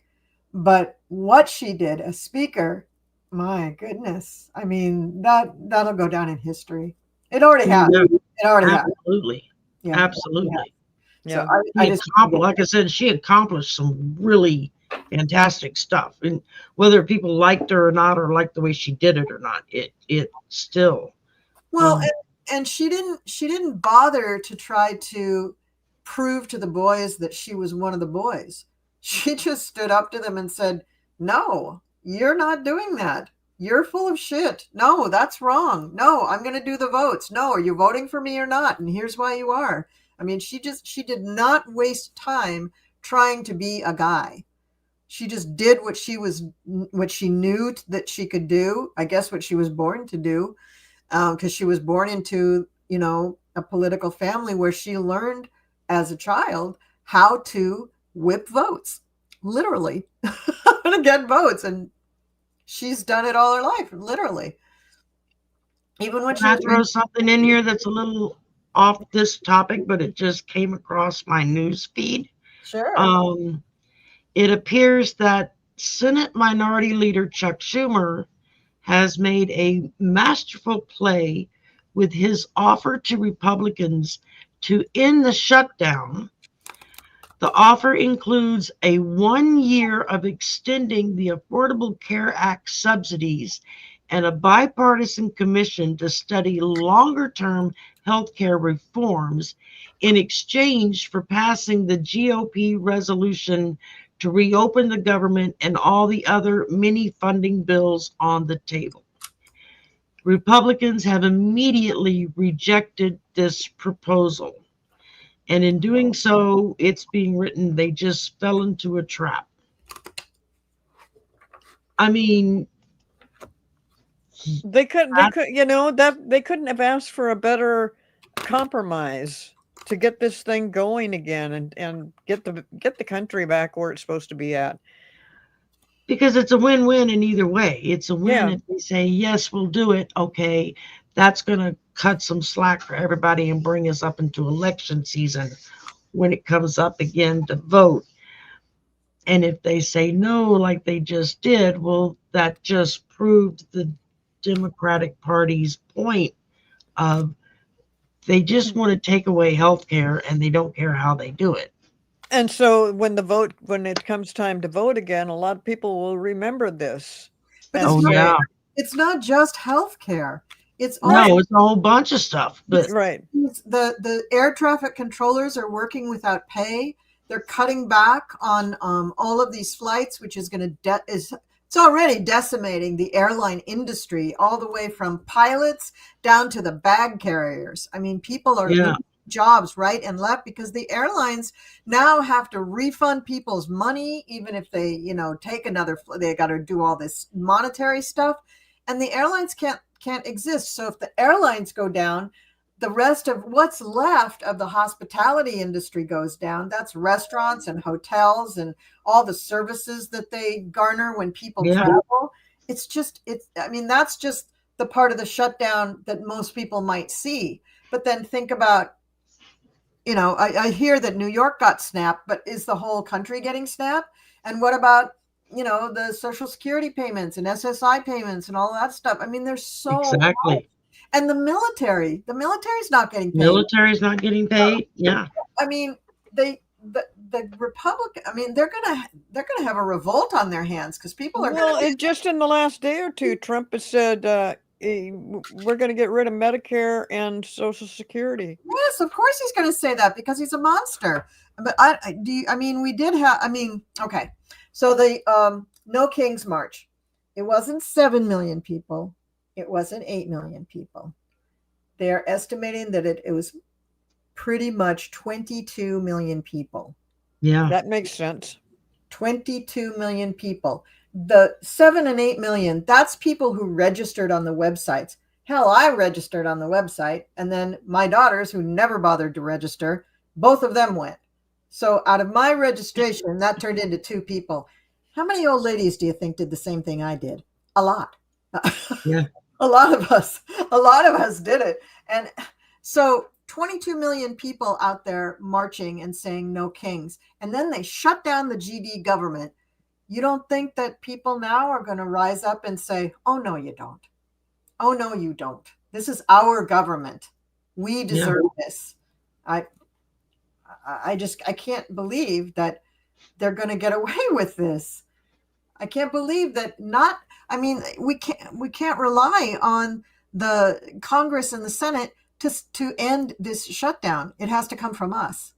But what she did as speaker, my goodness. I mean, that'll go down in history. It already has. It already has.
Absolutely. Yeah. Absolutely.
Yeah.
So like I said, she accomplished some really fantastic stuff, and whether people liked her or not, or liked the way she did it or not, it still.
Well, and she didn't bother to try to prove to the boys that she was one of the boys. She just stood up to them and said, "No, you're not doing that. You're full of shit. No, that's wrong. No, I'm going to do the votes. No, are you voting for me or not? And here's why you are." I mean, she did not waste time trying to be a guy. She just did what she knew that she could do. I guess what she was born to do, because she was born into, a political family where she learned as a child how to whip votes, literally, to get votes. And she's done it all her life, literally. Even when
Can I throw something in here that's a little off this topic, but it just came across my news feed?
Sure.
It appears that Senate Minority Leader Chuck Schumer has made a masterful play with his offer to Republicans to end the shutdown. The offer includes a 1 year of extending the Affordable Care Act subsidies and a bipartisan commission to study longer-term healthcare reforms in exchange for passing the GOP resolution to reopen the government and all the other mini funding bills on the table. Republicans have immediately rejected this proposal. And in doing so, it's being written, they just fell into a trap. I mean,
they couldn't have asked for a better compromise to get this thing going again and get the country back where it's supposed to be at.
Because it's a win-win in either way. It's a win if they say, yes, we'll do it. Okay, that's going to cut some slack for everybody and bring us up into election season when it comes up again to vote. And if they say no, like they just did, well, that just proved the Democratic Party's point of they just want to take away health care and they don't care how they do it.
And so when it comes time to vote again, a lot of people will remember this.
But it's not just health care. It's
a whole bunch of stuff. But
right.
The air traffic controllers are working without pay. They're cutting back on all of these flights, which is going to it's already decimating the airline industry, all the way from pilots down to the bag carriers. I mean, people are losing jobs right and left because the airlines now have to refund people's money, even if they, take another. They got to do all this monetary stuff, and the airlines can't exist. So if the airlines go down, the rest of what's left of the hospitality industry goes down. That's restaurants and hotels and all the services that they garner when people travel. That's just the part of the shutdown that most people might see. But then think about, I hear that New York got snapped, but is the whole country getting snapped? And what about, the Social Security payments and SSI payments and all that stuff? I mean, there's so much. And the military's not getting paid.
Military's not getting paid. Yeah.
I mean, the Republican. I mean, they're gonna have a revolt on their hands because people are.
Well, just in the last day or two, Trump has said we're going to get rid of Medicare and Social Security.
Yes, of course he's going to say that because he's a monster. But okay. So the No Kings March, it wasn't 7 million people. It wasn't 8 million people. They are estimating that it was pretty much 22 million people.
Yeah.
That makes sense.
22 million people. The 7 and 8 million, that's people who registered on the websites. Hell, I registered on the website, and then my daughters, who never bothered to register, both of them went. So out of my registration, that turned into 2 people. How many old ladies do you think did the same thing I did? A lot.
Yeah.
A lot of us did it. And so 22 million people out there marching and saying no kings. And then they shut down the GD government. You don't think that people now are going to rise up and say, oh, no, you don't. Oh, no, you don't. This is our government. We deserve this. I can't believe that they're going to get away with this. I can't believe that we can't rely on the Congress and the Senate to end this shutdown. It has to come from us,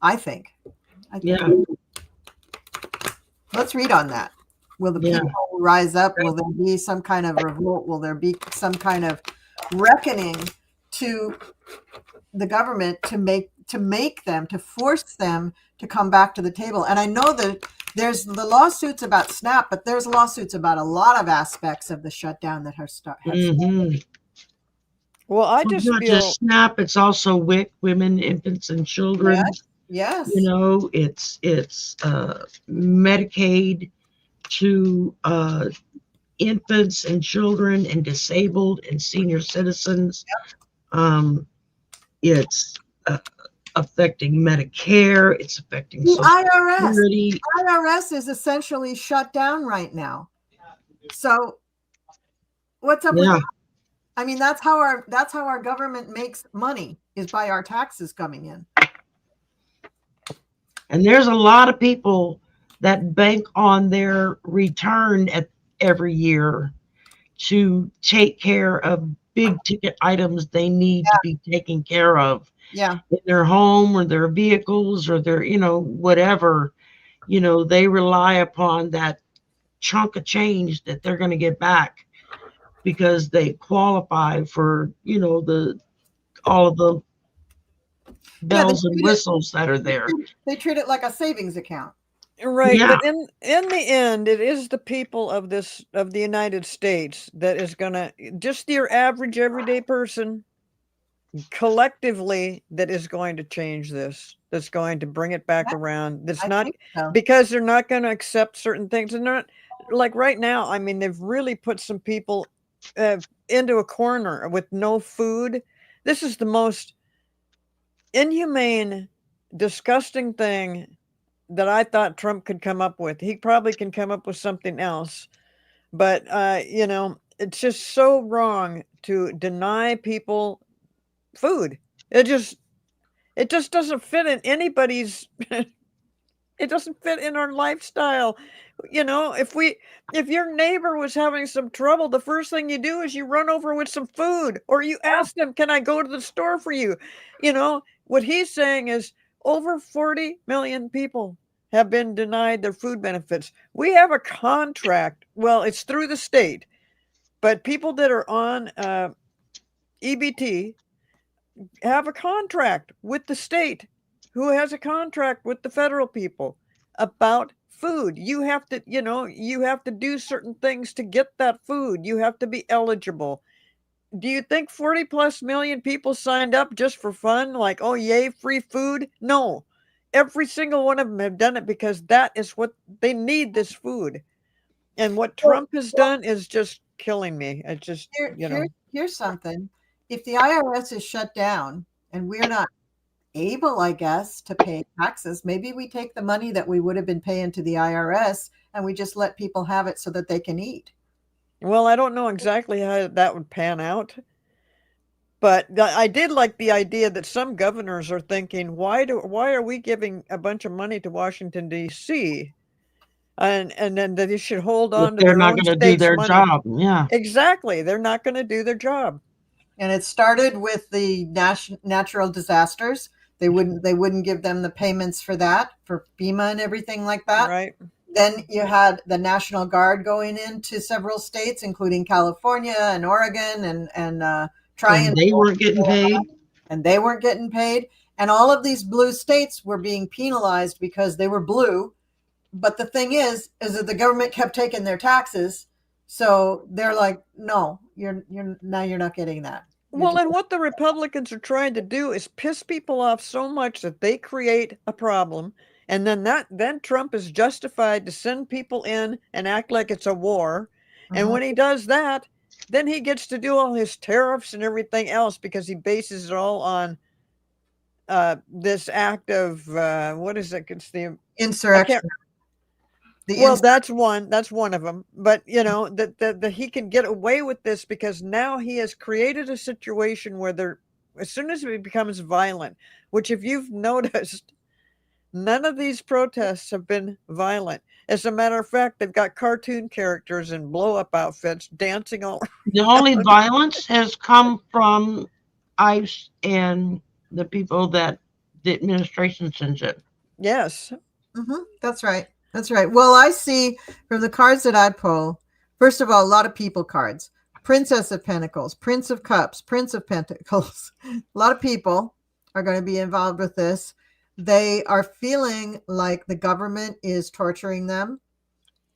I think. Let's read on that. Will the people rise up? Will there be some kind of revolt? Will there be some kind of reckoning to the government to make to force them to come back to the table. And I know that there's the lawsuits about SNAP, but there's lawsuits about a lot of aspects of the shutdown that have started.
Well, I
It's
just
not
feel
just SNAP, it's also WIC, women, infants, and children.
Yes.
You know, it's Medicaid to infants and children and disabled and senior citizens. It's affecting Medicare. It's affecting
the
Social
IRS.
Security.
The IRS is essentially shut down right now. So what's up with that? I mean, that's how our government makes money, is by our taxes coming in.
And there's a lot of people that bank on their return every year to take care of big ticket items they need to be taken care of.
Yeah.
In their home or their vehicles or their, whatever, they rely upon that chunk of change that they're going to get back because they qualify for, all of the bells and whistles that are there.
They treat it like a savings account.
Right.
Yeah.
But in the end, it is the people of the United States that is gonna, just your average everyday person collectively, that is going to change this. That's going to bring it back around. That's not because they're not going to accept certain things. And not like right now, I mean, they've really put some people into a corner with no food. This is the most inhumane, disgusting thing that I thought Trump could come up with. He probably can come up with something else. But, it's just so wrong to deny people food. It just doesn't fit in anybody's it doesn't fit in our lifestyle. If your neighbor was having some trouble, the first thing you do is you run over with some food, or you ask them, can I go to the store for you? What he's saying is over 40 million people have been denied their food benefits. We have a contract. Well, it's through the state, but people that are on EBT have a contract with the state, who has a contract with the federal people about food. You have to do certain things to get that food. You have to be eligible. Do you think 40 plus million people signed up just for fun? Like, oh, yay, free food? No. Every single one of them have done it because that is what they need, this food. And what Trump has done is just killing me. It's just,
Here's something. If the IRS is shut down and we're not able, I guess, to pay taxes, maybe we take the money that we would have been paying to the IRS and we just let people have it so that they can eat.
Well, I don't know exactly how that would pan out. But I did like the idea that some governors are thinking, why are we giving a bunch of money to Washington, D.C.? And then they should hold on to
their
their
not
own
going to do their
money.
job. Yeah.
Exactly. They're not going to do their job.
And it started with the natural disasters. They wouldn't give them the payments for that, for FEMA and everything like that.
Right.
Then you had the National Guard going into several states, including California and Oregon, and trying.
And they weren't getting paid.
And they weren't getting paid. And all of these blue states were being penalized because they were blue. But the thing is that the government kept taking their taxes. So they're like, no, you're not getting that.
Well, and what the Republicans are trying to do is piss people off so much that they create a problem. And then Trump is justified to send people in and act like it's a war. And when he does that, then he gets to do all his tariffs and everything else because he bases it all on this act of, what is it? It's the
insurrection.
That's one of them. But that he can get away with this because now he has created a situation where as soon as it becomes violent, which if you've noticed, none of these protests have been violent. As a matter of fact, they've got cartoon characters in blow-up outfits dancing all around.
The only violence has come from ICE and the people that the administration sends in.
Yes.
That's right. That's right. Well, I see from the cards that I pull, first of all, a lot of people cards. Princess of Pentacles, Prince of Cups, Prince of Pentacles. A lot of people are going to be involved with this. They are feeling like the government is torturing them,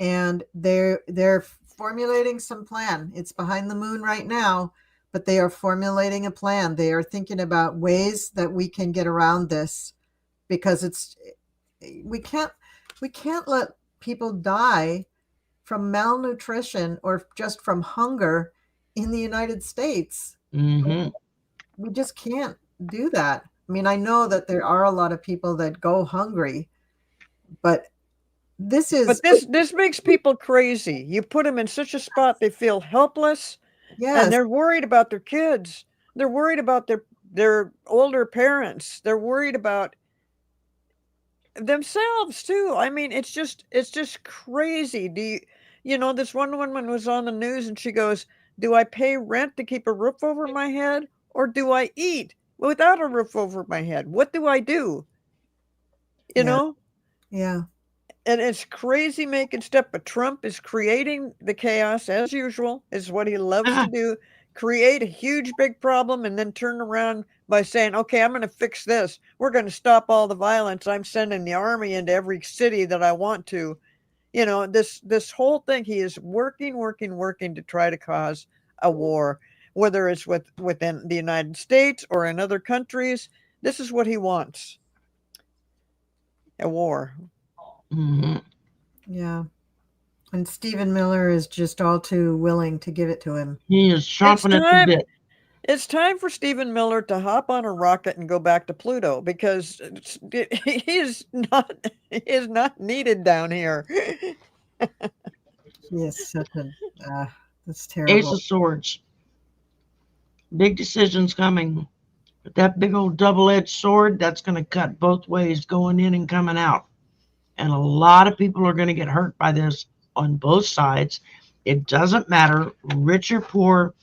and they're formulating some plan. It's behind the moon right now, but they are formulating a plan. They are thinking about ways that we can get around this, because we can't let people die from malnutrition or just from hunger in the United States.
Mm-hmm.
We just can't do that. I mean, I know that there are a lot of people that go hungry, but this
makes people crazy. You put them in such a spot, they feel helpless,
yes,
and they're worried about their kids. They're worried about their older parents. They're worried about themselves too. I mean, it's just crazy. This one woman was on the news and she goes, "Do I pay rent to keep a roof over my head, or do I eat without a roof over my head? What do I do?" You
Yeah.
know?
Yeah.
And it's crazy making stuff, but Trump is creating the chaos as usual, is what he loves to do. Create a huge big problem and then turn around by saying, "Okay, I'm going to fix this. We're going to stop all the violence. I'm sending the army into every city that I want to." This whole thing, he is working to try to cause a war, whether it's within the United States or in other countries. This is what he wants. A war.
Mm-hmm.
Yeah. And Stephen Miller is just all too willing to give it to him.
He is chomping at the bit.
It's time for Stephen Miller to hop on a rocket and go back to Pluto, because he is not needed down here.
He is such a that's
Ace
terrible.
of Swords. Big decisions coming. But that big old double-edged sword, that's going to cut both ways, going in and coming out. And a lot of people are going to get hurt by this on both sides. It doesn't matter, rich or poor.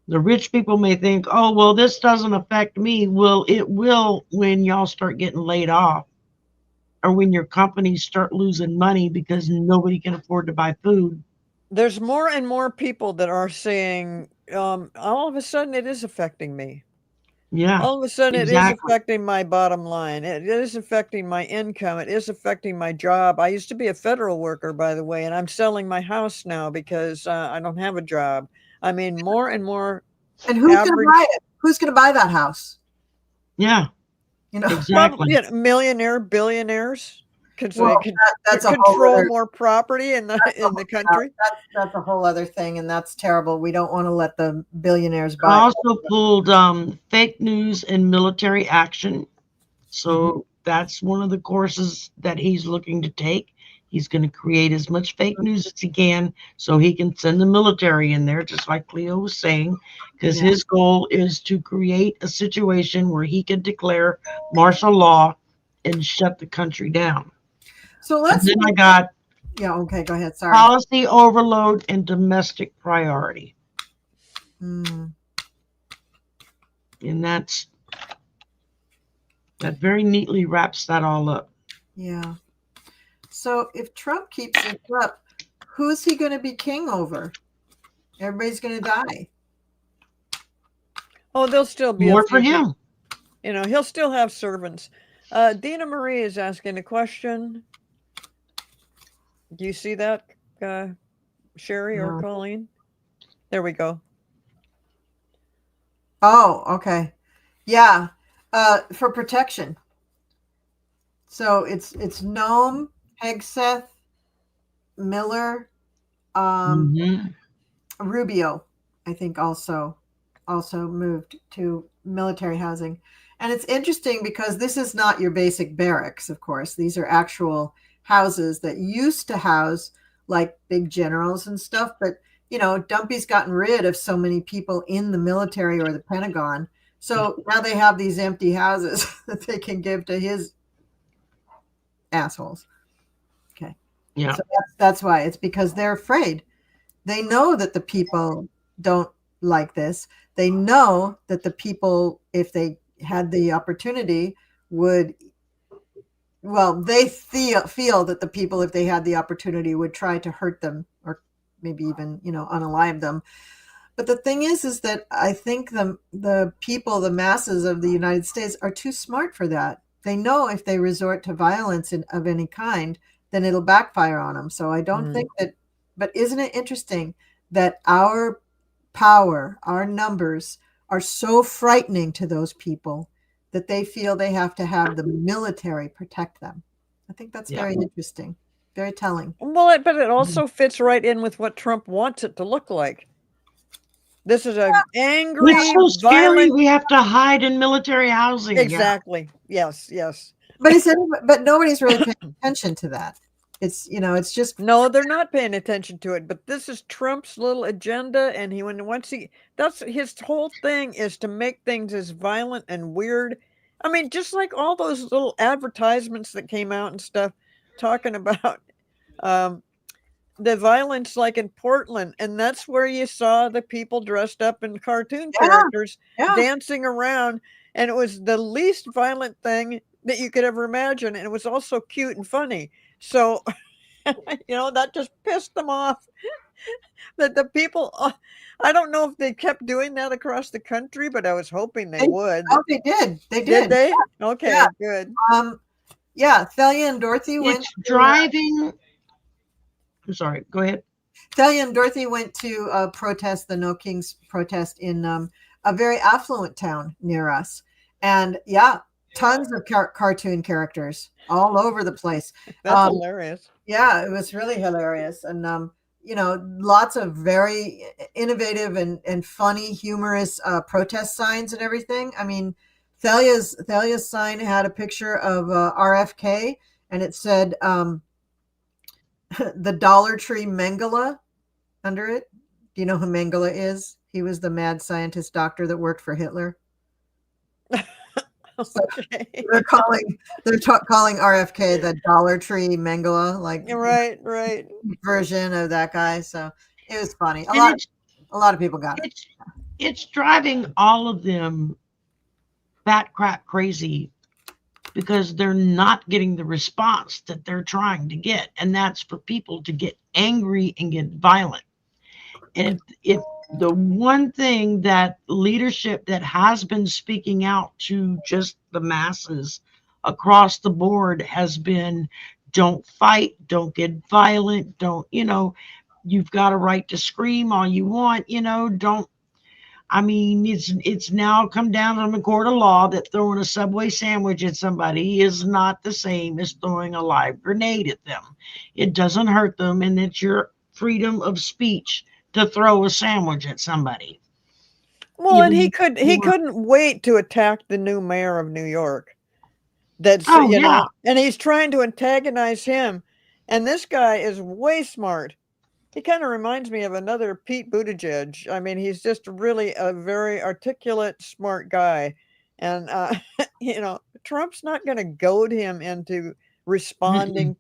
The rich people may think, "Oh, well, this doesn't affect me." Well, it will when y'all start getting laid off, or when your companies start losing money because nobody can afford to buy food.
There's more and more people that are saying, all of a sudden it is affecting me.
Yeah.
All of a sudden it is
exactly.
affecting my bottom line. It is affecting my income. It is affecting my job. I used to be a federal worker, by the way, and I'm selling my house now because I don't have a job. I mean, more and more.
And who's going to buy it? Who's going to buy that house?
Yeah. Exactly.
Millionaire, billionaires. That's
a
control more property in the country.
That's a whole other thing, and that's terrible. We don't want to let the billionaires buy.
I also pulled fake news and military action. So that's one of the courses that he's looking to take. He's going to create as much fake news as he can so he can send the military in there, just like Cleo was saying, because his goal is to create a situation where he can declare martial law and shut the country down.
So let's.
And then I got.
Yeah. Okay. Go ahead. Sorry.
Policy overload and domestic priority.
Mm.
And that very neatly wraps that all up.
Yeah. So if Trump keeps it up, who's he going to be king over? Everybody's going to die.
Oh, they'll still be
more for him.
He'll still have servants. Dina Marie is asking a question. Do you see that, Sherry or Colleen? There we go.
Oh, okay. Yeah. For protection. So it's Nome, Hegseth, Miller, Rubio, I think also moved to military housing. And it's interesting because this is not your basic barracks, of course. These are actual houses that used to house like big generals and stuff. But, Dumpy's gotten rid of so many people in the military or the Pentagon. So now they have these empty houses that they can give to his assholes. Okay.
Yeah.
So that's why. It's because they're afraid. They know that the people don't like this. They know that the people, if they had the opportunity, they feel that the people, if they had the opportunity, would try to hurt them or maybe even, unalive them. But the thing is that I think the people, the masses of the United States, are too smart for that. They know if they resort to violence of any kind, then it'll backfire on them. So I don't think that. But isn't it interesting that our power, our numbers, are so frightening to those people that they feel they have to have the military protect them? I think that's very interesting, very telling.
Well, but it also fits right in with what Trump wants it to look like. This is an angry,
It's so scary.
violent.
We have to hide in military housing.
Exactly. Yeah. Yes.
But he said, but nobody's really paying attention to that. It's, it's just.
No, they're not paying attention to it. But this is Trump's little agenda, and that's his whole thing, is to make things as violent and weird. I mean, just like all those little advertisements that came out and stuff talking about the violence, like in Portland, and that's where you saw the people dressed up in cartoon characters dancing around, and it was the least violent thing that you could ever imagine, and it was also cute and funny. So, that just pissed them off. That the people, I don't know if they kept doing that across the country, but I was hoping they would.
Oh, they did. They did.
Did they? Yeah. Okay, good.
Thalia and Dorothy went
driving. I'm sorry, go ahead.
Thalia and Dorothy went to protest the No Kings protest in a very affluent town near us. And tons of cartoon characters all over the place.
That's hilarious.
Yeah, it was really hilarious. And, lots of very innovative and funny, humorous protest signs and everything. I mean, Thalia's sign had a picture of RFK, and it said, the Dollar Tree Mengele under it. Do you know who Mengele is? He was the mad scientist doctor that worked for Hitler. So they're calling RFK the Dollar Tree Mengele, like
right
version of that guy. So it was funny. A lot of people got it.
It's driving all of them bat crap crazy, because they're not getting the response that they're trying to get. And that's for people to get angry and get violent. And if the one thing that leadership that has been speaking out to just the masses across the board has been, don't fight, don't get violent, don't, you've got a right to scream all you want, don't. I mean, it's now come down from the court of law that throwing a Subway sandwich at somebody is not the same as throwing a live grenade at them. It doesn't hurt them, and it's your freedom of speech to throw a sandwich at somebody.
Well, and he couldn't wait to attack the new mayor of New York. That's and he's trying to antagonize him, and this guy is way smart. He kind of reminds me of another Pete Buttigieg. I mean, he's just really a very articulate, smart guy. And, Trump's not going to goad him into responding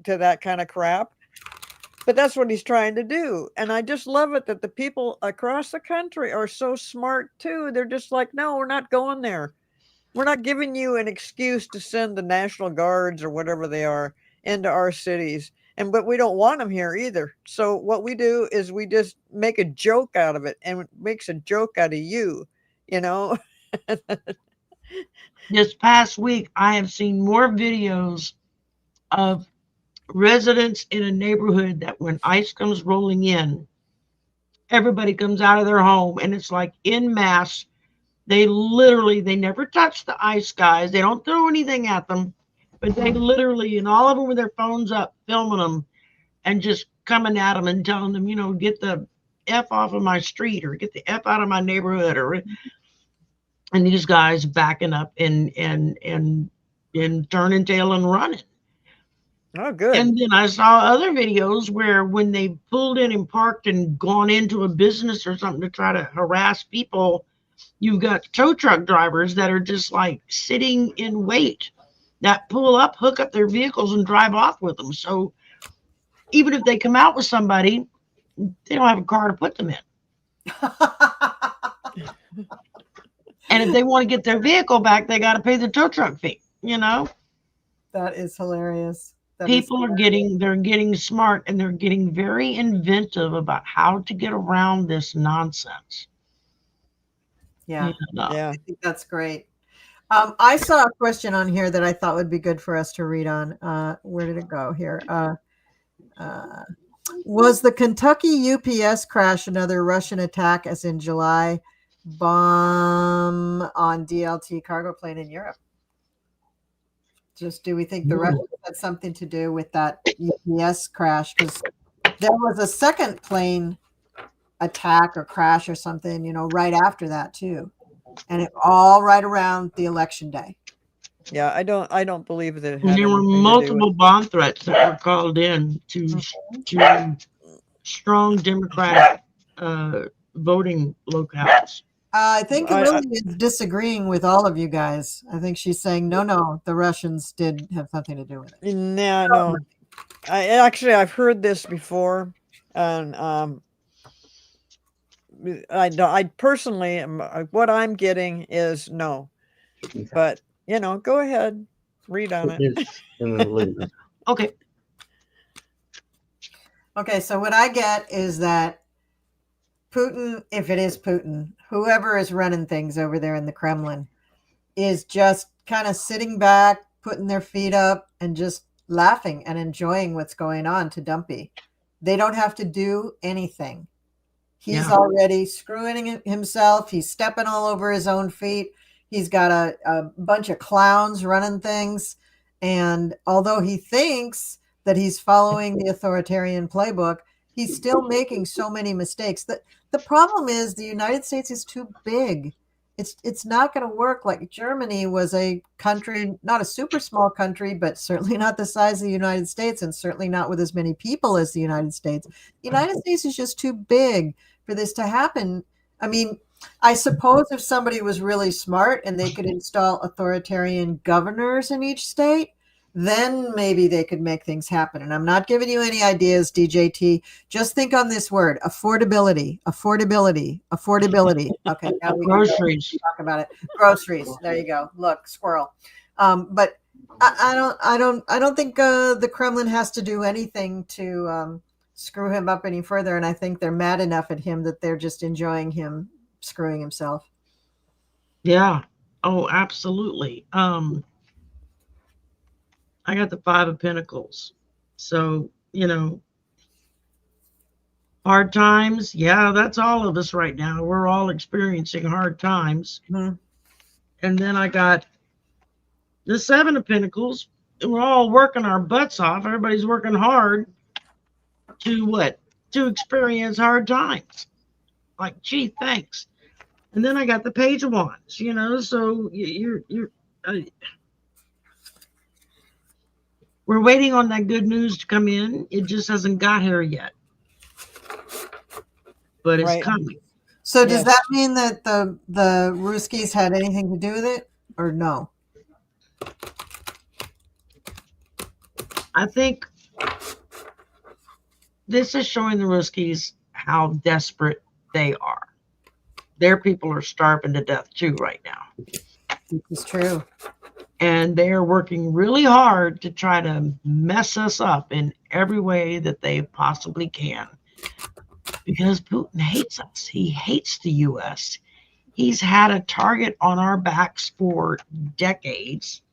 to that kind of crap. But that's what he's trying to do. And I just love it that the people across the country are so smart, too. They're just like, no, we're not going there. We're not giving you an excuse to send the National Guards or whatever they are into our cities. But we don't want them here either. So what we do is we just make a joke out of it, and it makes a joke out of you,
This past week, I have seen more videos of residents in a neighborhood that when ice comes rolling in, everybody comes out of their home, and it's like en masse. They never touch the ice guys. They don't throw anything at them. But they literally, and all of them with their phones up, filming them and just coming at them and telling them, get the F off of my street, or get the F out of my neighborhood, and these guys backing up and turning tail and running.
Oh, good.
And then I saw other videos where when they pulled in and parked and gone into a business or something to try to harass people, you've got tow truck drivers that are just like sitting in wait, that pull up, hook up their vehicles, and drive off with them. So even if they come out with somebody, they don't have a car to put them in. And if they want to get their vehicle back, they got to pay the tow truck fee,
That is hilarious.
People are they're getting smart, and they're getting very inventive about how to get around this nonsense.
Yeah.
Yeah.
I think that's great. I saw a question on here that I thought would be good for us to read on. Where did it go here? Was the Kentucky UPS crash another Russian attack as in July bomb on DLT cargo plane in Europe? Just do we think the Russians had something to do with that UPS crash? Because there was a second plane attack or crash or something, right after that too. And it all right around the election day.
Yeah, I don't believe that it
And
had
there were
anything to do
multiple
with.
bomb threats that were called in to strong Democratic voting locales.
I think Lily is disagreeing with all of you guys. I think she's saying, no, the Russians did have something to do with it.
Yeah, no. I've heard this before, and I personally, what I'm getting is no, but go ahead, read on it.
Okay.
Okay, so what I get is that Putin, if it is Putin, whoever is running things over there in the Kremlin, is just kind of sitting back, putting their feet up, and just laughing and enjoying what's going on to Dumpy. They don't have to do anything. He's already screwing himself. He's stepping all over his own feet. He's got a bunch of clowns running things. And although he thinks that he's following the authoritarian playbook, he's still making so many mistakes. The problem is the United States is too big. It's not going to work. Like Germany was a country, not a super small country, but certainly not the size of the United States, and certainly not with as many people as the United States. The United States is just too big for this to happen. I mean, I suppose if somebody was really smart and they could install authoritarian governors in each state, then maybe they could make things happen. And I'm not giving you any ideas, DJT. Just think on this word: affordability, affordability, affordability. Okay, now we
groceries.
can talk about it. Groceries. There you go. Look, squirrel. But I don't think the Kremlin has to do anything to screw him up any further. And I think they're mad enough at him that they're just enjoying him screwing himself.
Yeah. Oh, absolutely. I got the 5 of Pentacles. So, hard times. Yeah, that's all of us right now. We're all experiencing hard times.
Mm-hmm.
And then I got the 7 of Pentacles. And we're all working our butts off. Everybody's working hard to what? To experience hard times. Like, gee, thanks. And then I got the Page of Wands, so you're we're waiting on that good news to come in. It just hasn't got here yet. But it's coming.
So does that mean that the Ruskies had anything to do with it, or no?
I think this is showing the Ruskies how desperate they are. Their people are starving to death too right now.
It's true.
And they are working really hard to try to mess us up in every way that they possibly can. Because Putin hates us. He hates the U.S. He's had a target on our backs for decades.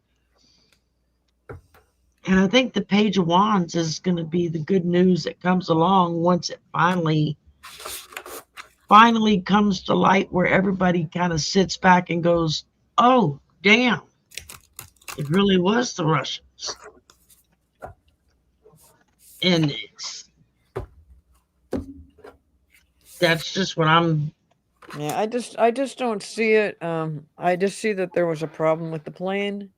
And I think the Page of Wands is going to be the good news that comes along once it finally comes to light, where everybody kind of sits back and goes, oh, damn. It really was the Russians. And that's just what I'm.
Yeah, I just don't see it. I just see that there was a problem with the plane.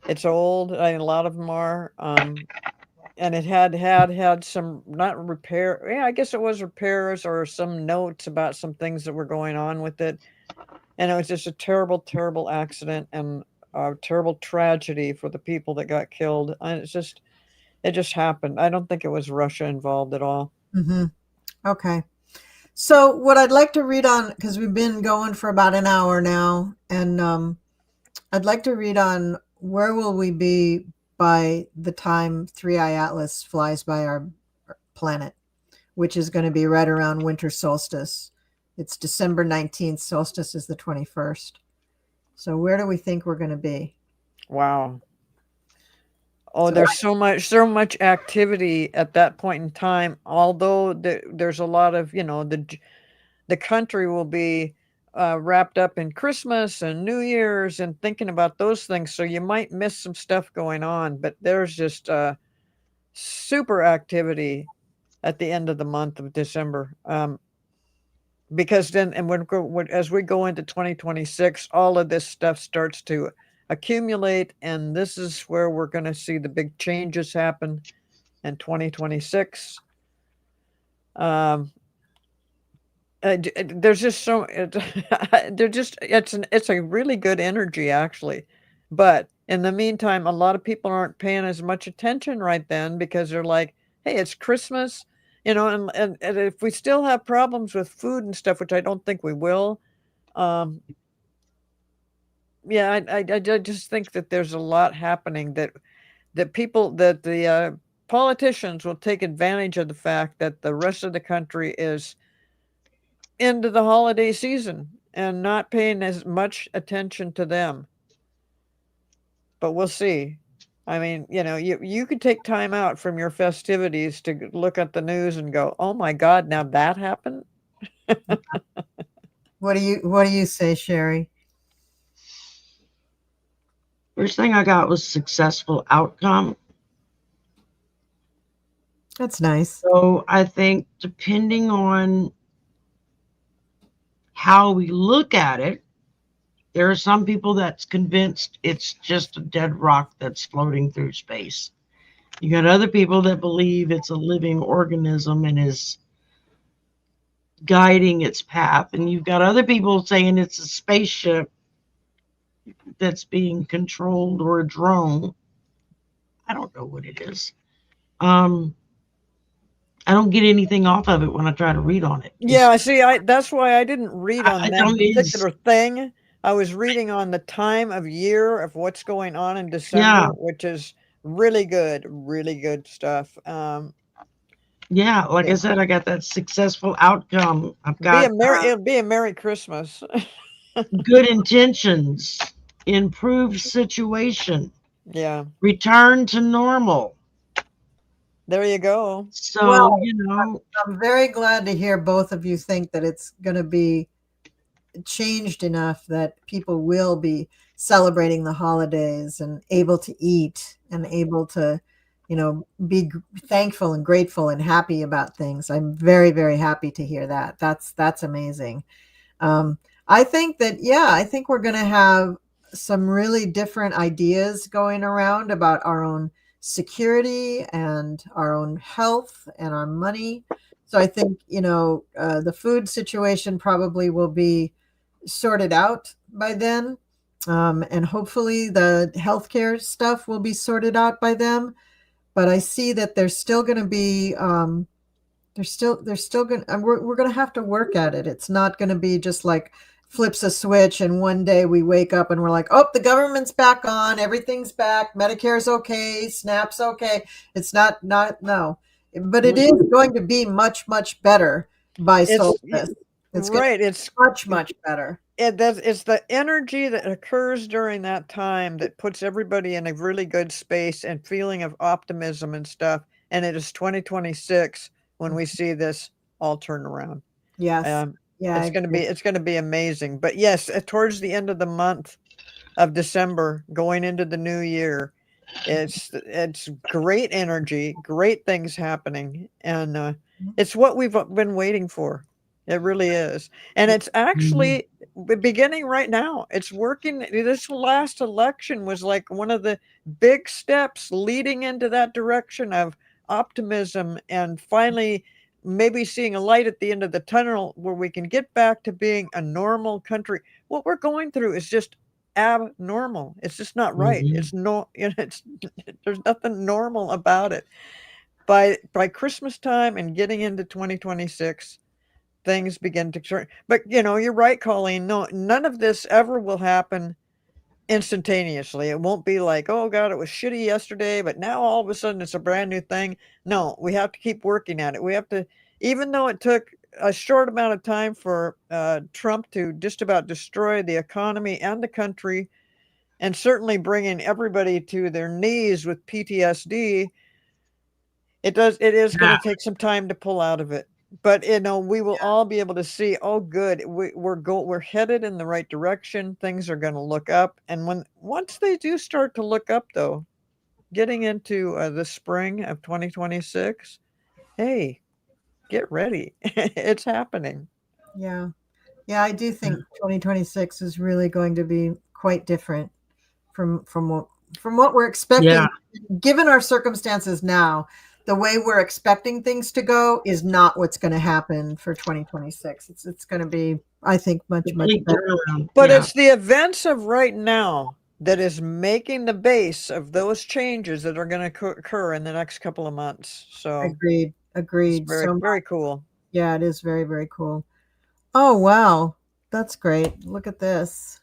It's old. A lot of them are. And it had some, not repair. Yeah, I guess it was repairs or some notes about some things that were going on with it. And it was just a terrible, terrible accident and a terrible tragedy for the people that got killed. And it just happened. I don't think it was Russia involved at all.
Mm-hmm. Okay. So what I'd like to read on, because we've been going for about an hour now, and I'd like to read on where will we be by the time 3i Atlas flies by our planet, which is going to be right around winter solstice. It's December 19th. Solstice is the 21st. So where do we think we're going to be?
Wow. Oh,
So
there's so much activity at that point in time. Although there's a lot of, the country will be wrapped up in Christmas and New Year's and thinking about those things. So you might miss some stuff going on, but there's just super activity at the end of the month of December. Because then, and as we go into 2026, all of this stuff starts to accumulate, and this is where we're going to see the big changes happen in 2026. There's just so it's a really good energy actually, but in the meantime, a lot of people aren't paying as much attention right then because they're like, "Hey, it's Christmas." And if we still have problems with food and stuff, which I don't think we will, yeah, I just think that there's a lot happening that the politicians will take advantage of the fact that the rest of the country is into the holiday season and not paying as much attention to them. But we'll see. I mean, you could take time out from your festivities to look at the news and go, "Oh my God, now that happened."
what do you say, Sherry?
First thing I got was successful outcome.
That's nice.
So I think depending on how we look at it, there are some people that's convinced it's just a dead rock that's floating through space. You got other people that believe it's a living organism and is guiding its path. And you've got other people saying it's a spaceship that's being controlled or a drone. I don't know what it is. I don't get anything off of it when I try to read on it.
Yeah, see, that's why I didn't read on
I
that
don't-
particular thing. I was reading on the time of year of what's going on in December,
Yeah.
which is really good stuff.
Yeah, like I
Yeah.
said, I got that successful outcome. I've
Be
got
a merry, it'll be a Merry Christmas.
good intentions, improved situation,
Yeah,
return to normal.
there you go.
So,
Well,
you know,
I'm very glad to hear both of you think that it's going to be changed enough that people will be celebrating the holidays and able to eat and able to, be thankful and grateful and happy about things. I'm very, very happy to hear that. That's amazing. I think that, yeah, I think we're going to have some really different ideas going around about our own security and our own health and our money. So I think, the food situation probably will be sorted out by then. And hopefully the healthcare stuff will be sorted out by then. But I see that there's still going to be, they're still going to, we're going to have to work at it. It's not going to be just like flips a switch and one day we wake up and we're like, oh, the government's back on, everything's back, Medicare's okay, SNAP's okay. It's not, no. But it is going to be much, much better by solstice. It's
right. It's
much, much better.
It's the energy that occurs during that time that puts everybody in a really good space and feeling of optimism and stuff. And it is 2026 when we see this all turn around.
Yes. Yeah.
It's going to be amazing. But yes, towards the end of the month of December, going into the new year, it's great energy, great things happening, and it's what we've been waiting for. It really is. And it's actually beginning right now. It's working. This last election was like one of the big steps leading into that direction of optimism and finally maybe seeing a light at the end of the tunnel where we can get back to being a normal country. What we're going through is just abnormal. It's just not right. It's there's nothing normal about it. By Christmas time and getting into 2026, things begin to turn. But you're right, Colleen. No, none of this ever will happen instantaneously. It won't be like, oh God, it was shitty yesterday, but now all of a sudden it's a brand new thing. No, we have to keep working at it. We have to, even though it took a short amount of time for Trump to just about destroy the economy and the country, and certainly bringing everybody to their knees with PTSD, it is going to take some time to pull out of it. But we will all be able to see, oh good, we're headed in the right direction. Things are going to look up, and once they do start to look up, though, getting into the spring of 2026, hey, get ready. It's happening.
Yeah. Yeah, I do think 2026 is really going to be quite different from what we're expecting.
Yeah.
Given our circumstances now, the way we're expecting things to go is not what's going to happen for 2026. It's going to be, I think, much
Complete
better.
turnaround.
But
Yeah.
it's the events of right now that is making the base of those changes that are going to occur in the next couple of months. So
Agreed.
it's very,
So
very cool.
yeah, it is very, very cool. Oh, wow. That's great. Look at this.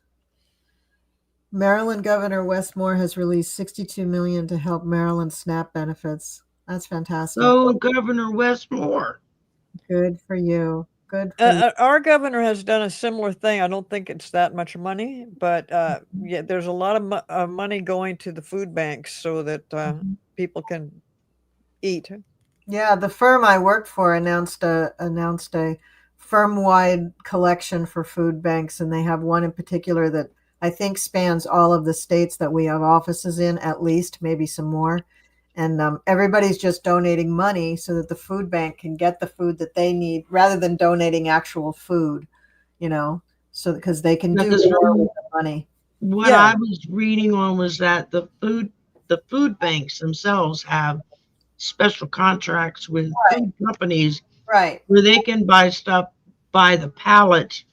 Maryland Governor Westmore has released $62 million to help Maryland SNAP benefits. That's fantastic.
Oh, Governor Westmore.
Good for you. Good for you.
Our governor has done a similar thing. I don't think it's that much money, but yeah, there's a lot of money going to the food banks so that people can eat.
Yeah, the firm I worked for announced a firm-wide collection for food banks, and they have one in particular that I think spans all of the states that we have offices in, at least, maybe some more. And everybody's just donating money so that the food bank can get the food that they need rather than donating actual food, so because they can do more with the money.
What I was reading on was that the food banks themselves have special contracts with food companies,
right,
where they can buy stuff by the pallet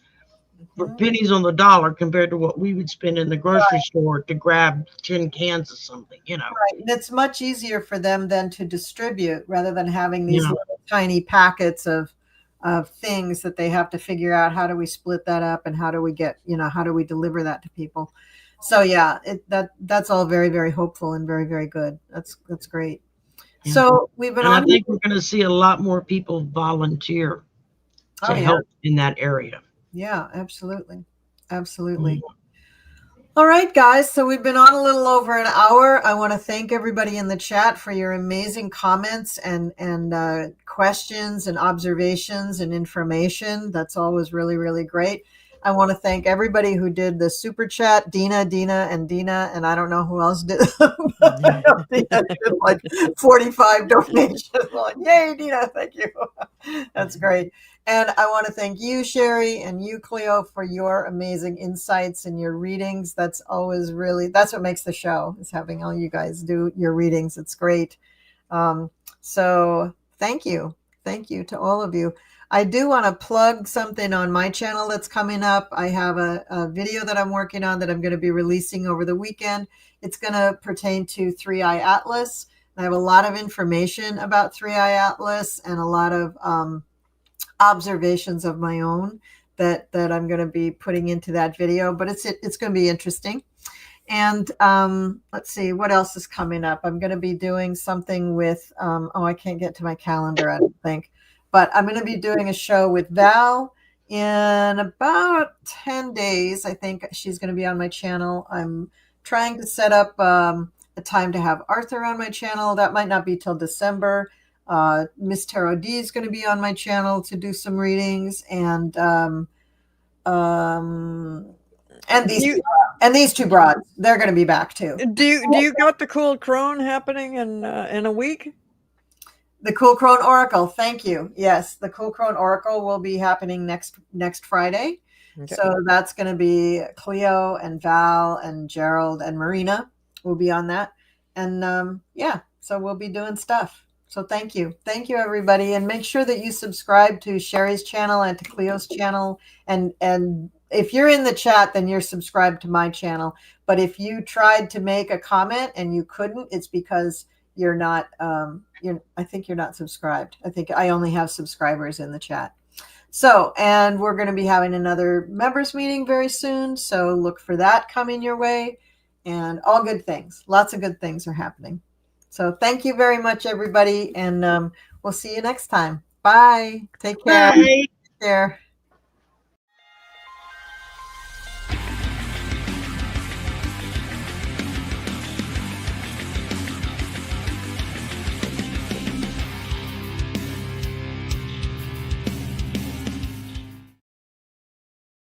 for pennies on the dollar compared to what we would spend in the grocery store to grab 10 cans of something,
Right. And it's much easier for them then to distribute rather than having these little tiny packets of things that they have to figure out, how do we split that up and how do we get, how do we deliver that to people? So yeah, that's all very, very hopeful and very, very good. That's great.
Yeah.
So we've been
and
on.
I think we're going to see a lot more people volunteer to help in that area.
Yeah, absolutely. Absolutely. All right, guys. So we've been on a little over an hour. I want to thank everybody in the chat for your amazing comments and questions and observations and information. That's always really, really great. I want to thank everybody who did the super chat, Dina, and I don't know who else did. Dina did like 45 donations. Like, yay, Dina, thank you. That's great. And I want to thank you, Sherry, and you, Cleo, for your amazing insights and your readings. That's always that's what makes the show, is having all you guys do your readings. It's great. So thank you. Thank you to all of you. I do want to plug something on my channel that's coming up. I have a video that I'm working on that I'm going to be releasing over the weekend. It's going to pertain to 3i Atlas. I have a lot of information about 3i Atlas and a lot of observations of my own that I'm going to be putting into that video, but it's going to be interesting. And let's see what else is coming up. I'm going to be doing something with I can't get to my calendar, I don't think, but I'm going to be doing a show with Val in about 10 days. I think she's going to be on my channel. I'm trying to set up a time to have Arthur on my channel. That might not be till December. Miss Tarot D is going to be on my channel to do some readings, and these two broads, they're going to be back too.
Do you got the Cool Crone happening in a week?
The Cool Crone Oracle, thank you. Yes, the Cool Crone Oracle will be happening next Friday. Okay. So that's going to be Cleo and Val and Gerald and Marina will be on that, and so we'll be doing stuff. So thank you, everybody, and make sure that you subscribe to Sherry's channel and to Cleo's channel, and if you're in the chat, then you're subscribed to my channel. But if you tried to make a comment and you couldn't, it's because you're not. I think you're not subscribed. I think I only have subscribers in the chat. So, and we're going to be having another members meeting very soon. So look for that coming your way. and all good things. Lots of good things are happening. So thank you very much, everybody. And we'll see you next time. Bye. Take care.
Bye.
Take care.